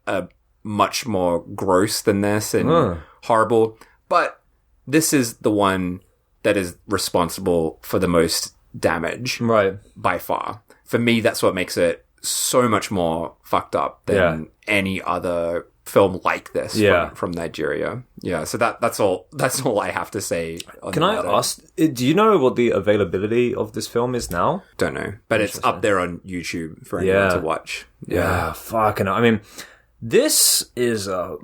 are much more gross than this and horrible. But this is the one that is responsible for the most damage. Right. By far. For me, that's what makes it so much more fucked up than any other film like this from Nigeria. Yeah, so that's all I have to say on Can I ask, do you know what the availability of this film is now? Don't know, but it's up there on YouTube for anyone to watch. Yeah, fucking, I mean, this is a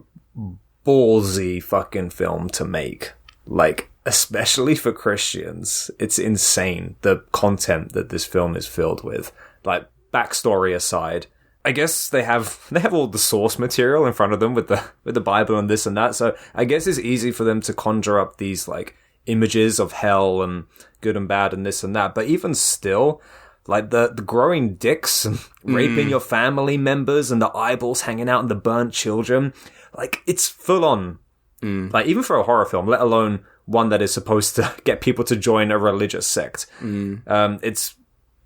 ballsy fucking film to make. Like, especially for Christians. It's insane, the content that this film is filled with. Like, backstory aside, I guess they have all the source material in front of them with the Bible and this and that. So I guess it's easy for them to conjure up these like images of hell and good and bad and this and that. But even still, like the growing dicks and raping your family members and the eyeballs hanging out and the burnt children, like it's full on. Like even for a horror film, let alone one that is supposed to get people to join a religious sect. It's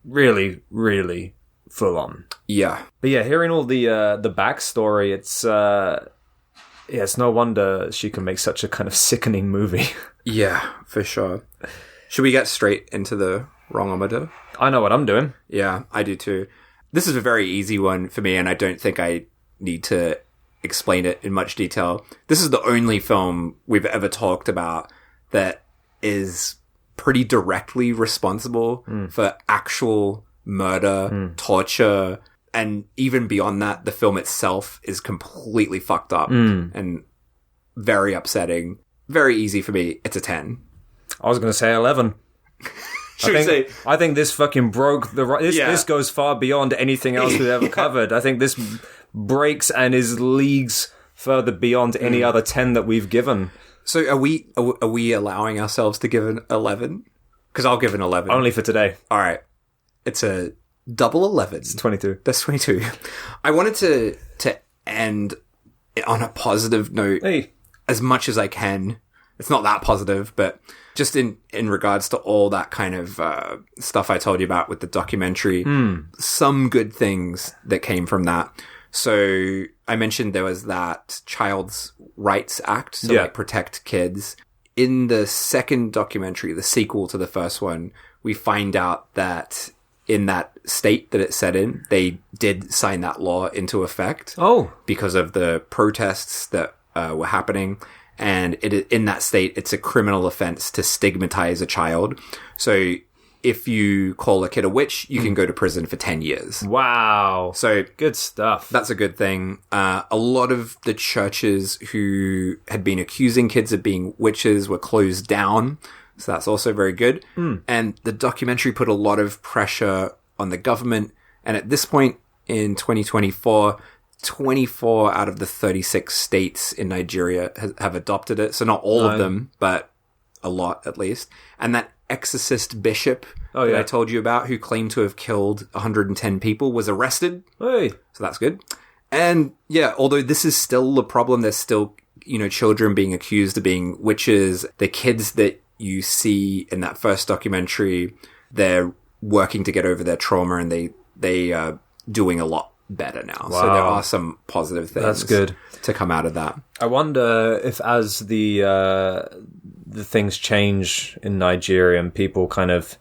really, really full on. Yeah. But yeah, hearing all the backstory, it's no wonder she can make such a kind of sickening movie. Yeah, for sure. Should we get straight into the wrongometer? I know what I'm doing. Yeah, I do too. This is a very easy one for me, and I don't think I need to explain it in much detail. This is the only film we've ever talked about that is pretty directly responsible for actual murder, torture, and even beyond that, the film itself is completely fucked up and very upsetting. Very easy for me. It's a 10. I was going to say 11. I think this fucking broke this goes far beyond anything else we've ever covered. I think this breaks and is leagues further beyond any other 10 that we've given. So are we allowing ourselves to give an 11? Because I'll give an 11. Only for today. All right. It's a double 11. It's 22. That's 22. I wanted to end on a positive note as much as I can. It's not that positive, but just in regards to all that kind of stuff I told you about with the documentary, some good things that came from that. So I mentioned there was that Child's Rights Act to like protect kids. In the second documentary, the sequel to the first one, we find out that in that state that it's set in, they did sign that law into effect. Oh. Because of the protests that were happening. And in that state, it's a criminal offense to stigmatize a child. So if you call a kid a witch, you can go to prison for 10 years. Wow. So good stuff. That's a good thing. A lot of the churches who had been accusing kids of being witches were closed down. So that's also very good. And the documentary put a lot of pressure on the government. And at this point in 2024, 24 out of the 36 states in Nigeria have adopted it. So not all of them, but a lot at least. And that exorcist bishop that I told you about, who claimed to have killed 110 people, was arrested. So that's good. And yeah, although this is still a problem, there's still, children being accused of being witches. The kids that you see in that first documentary, they're working to get over their trauma, and they are doing a lot better now. Wow. So there are some positive things. That's good to come out of that. I wonder if as the things change in Nigeria and people kind of,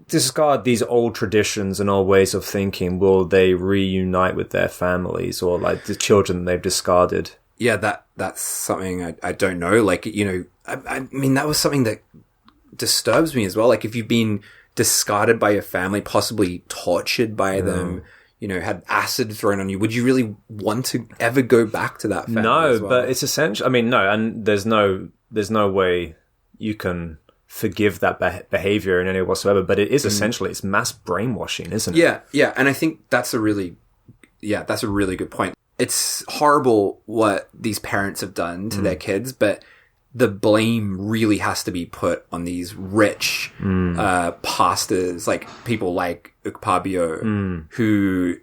discard these old traditions and old ways of thinking, will they reunite with their families or like the children they've discarded? Yeah, that's something I don't know. Like, I mean, that was something that disturbs me as well. Like, if you've been discarded by your family, possibly tortured by them, had acid thrown on you, would you really want to ever go back to that family? No, but it's essential. I mean, no, and there's no way you can forgive that behavior in any way whatsoever. But it is essentially it's mass brainwashing, isn't it? Yeah, and I think that's a really good point. It's horrible what these parents have done to their kids, but the blame really has to be put on these rich pastors, like people like Ukpabio, who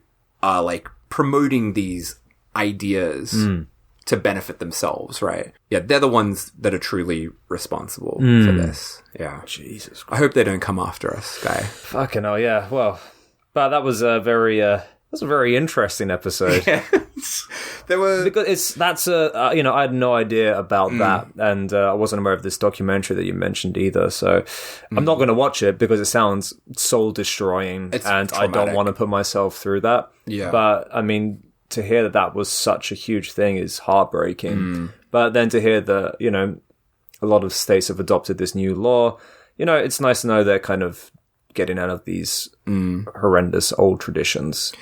are like promoting these ideas to benefit themselves, right? Yeah, they're the ones that are truly responsible for this. Yeah. Jesus Christ. I hope they don't come after us, Guy. Fucking hell, yeah. Well, but that was a very That's a very interesting episode. Yeah. There were... Because I had no idea about that, and I wasn't aware of this documentary that you mentioned either, so I'm not going to watch it because it sounds soul-destroying, and traumatic. I don't want to put myself through that. Yeah. But, I mean, to hear that was such a huge thing is heartbreaking. But then to hear that, a lot of states have adopted this new law, it's nice to know they're kind of getting out of these horrendous old traditions.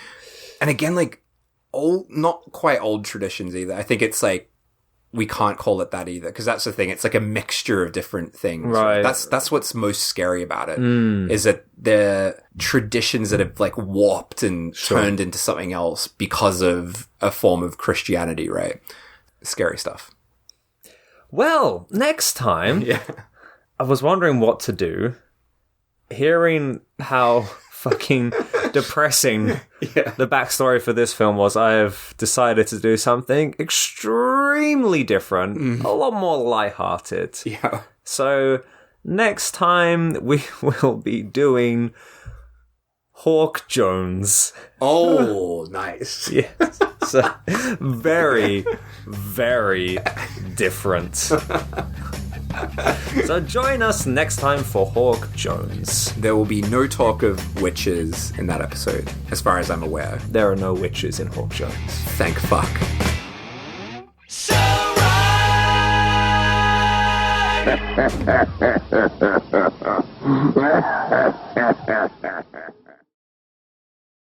And again, like, not quite old traditions either. I think it's like, we can't call it that either, because that's the thing. It's like a mixture of different things. Right. That's what's most scary about it, is that the traditions that have like warped and turned into something else because of a form of Christianity, right? Scary stuff. Well, next time, I was wondering what to do. Hearing how fucking depressing the backstory for this film was, I have decided to do something extremely different, a lot more lighthearted. Yeah. So next time we will be doing Hawk Jones. Oh, nice. Yeah. So very, very different. So join us next time for Hawk Jones. There will be no talk of witches in that episode, as far as I'm aware. There are no witches in Hawk Jones. Thank fuck. Ha ha ha ha ha ha.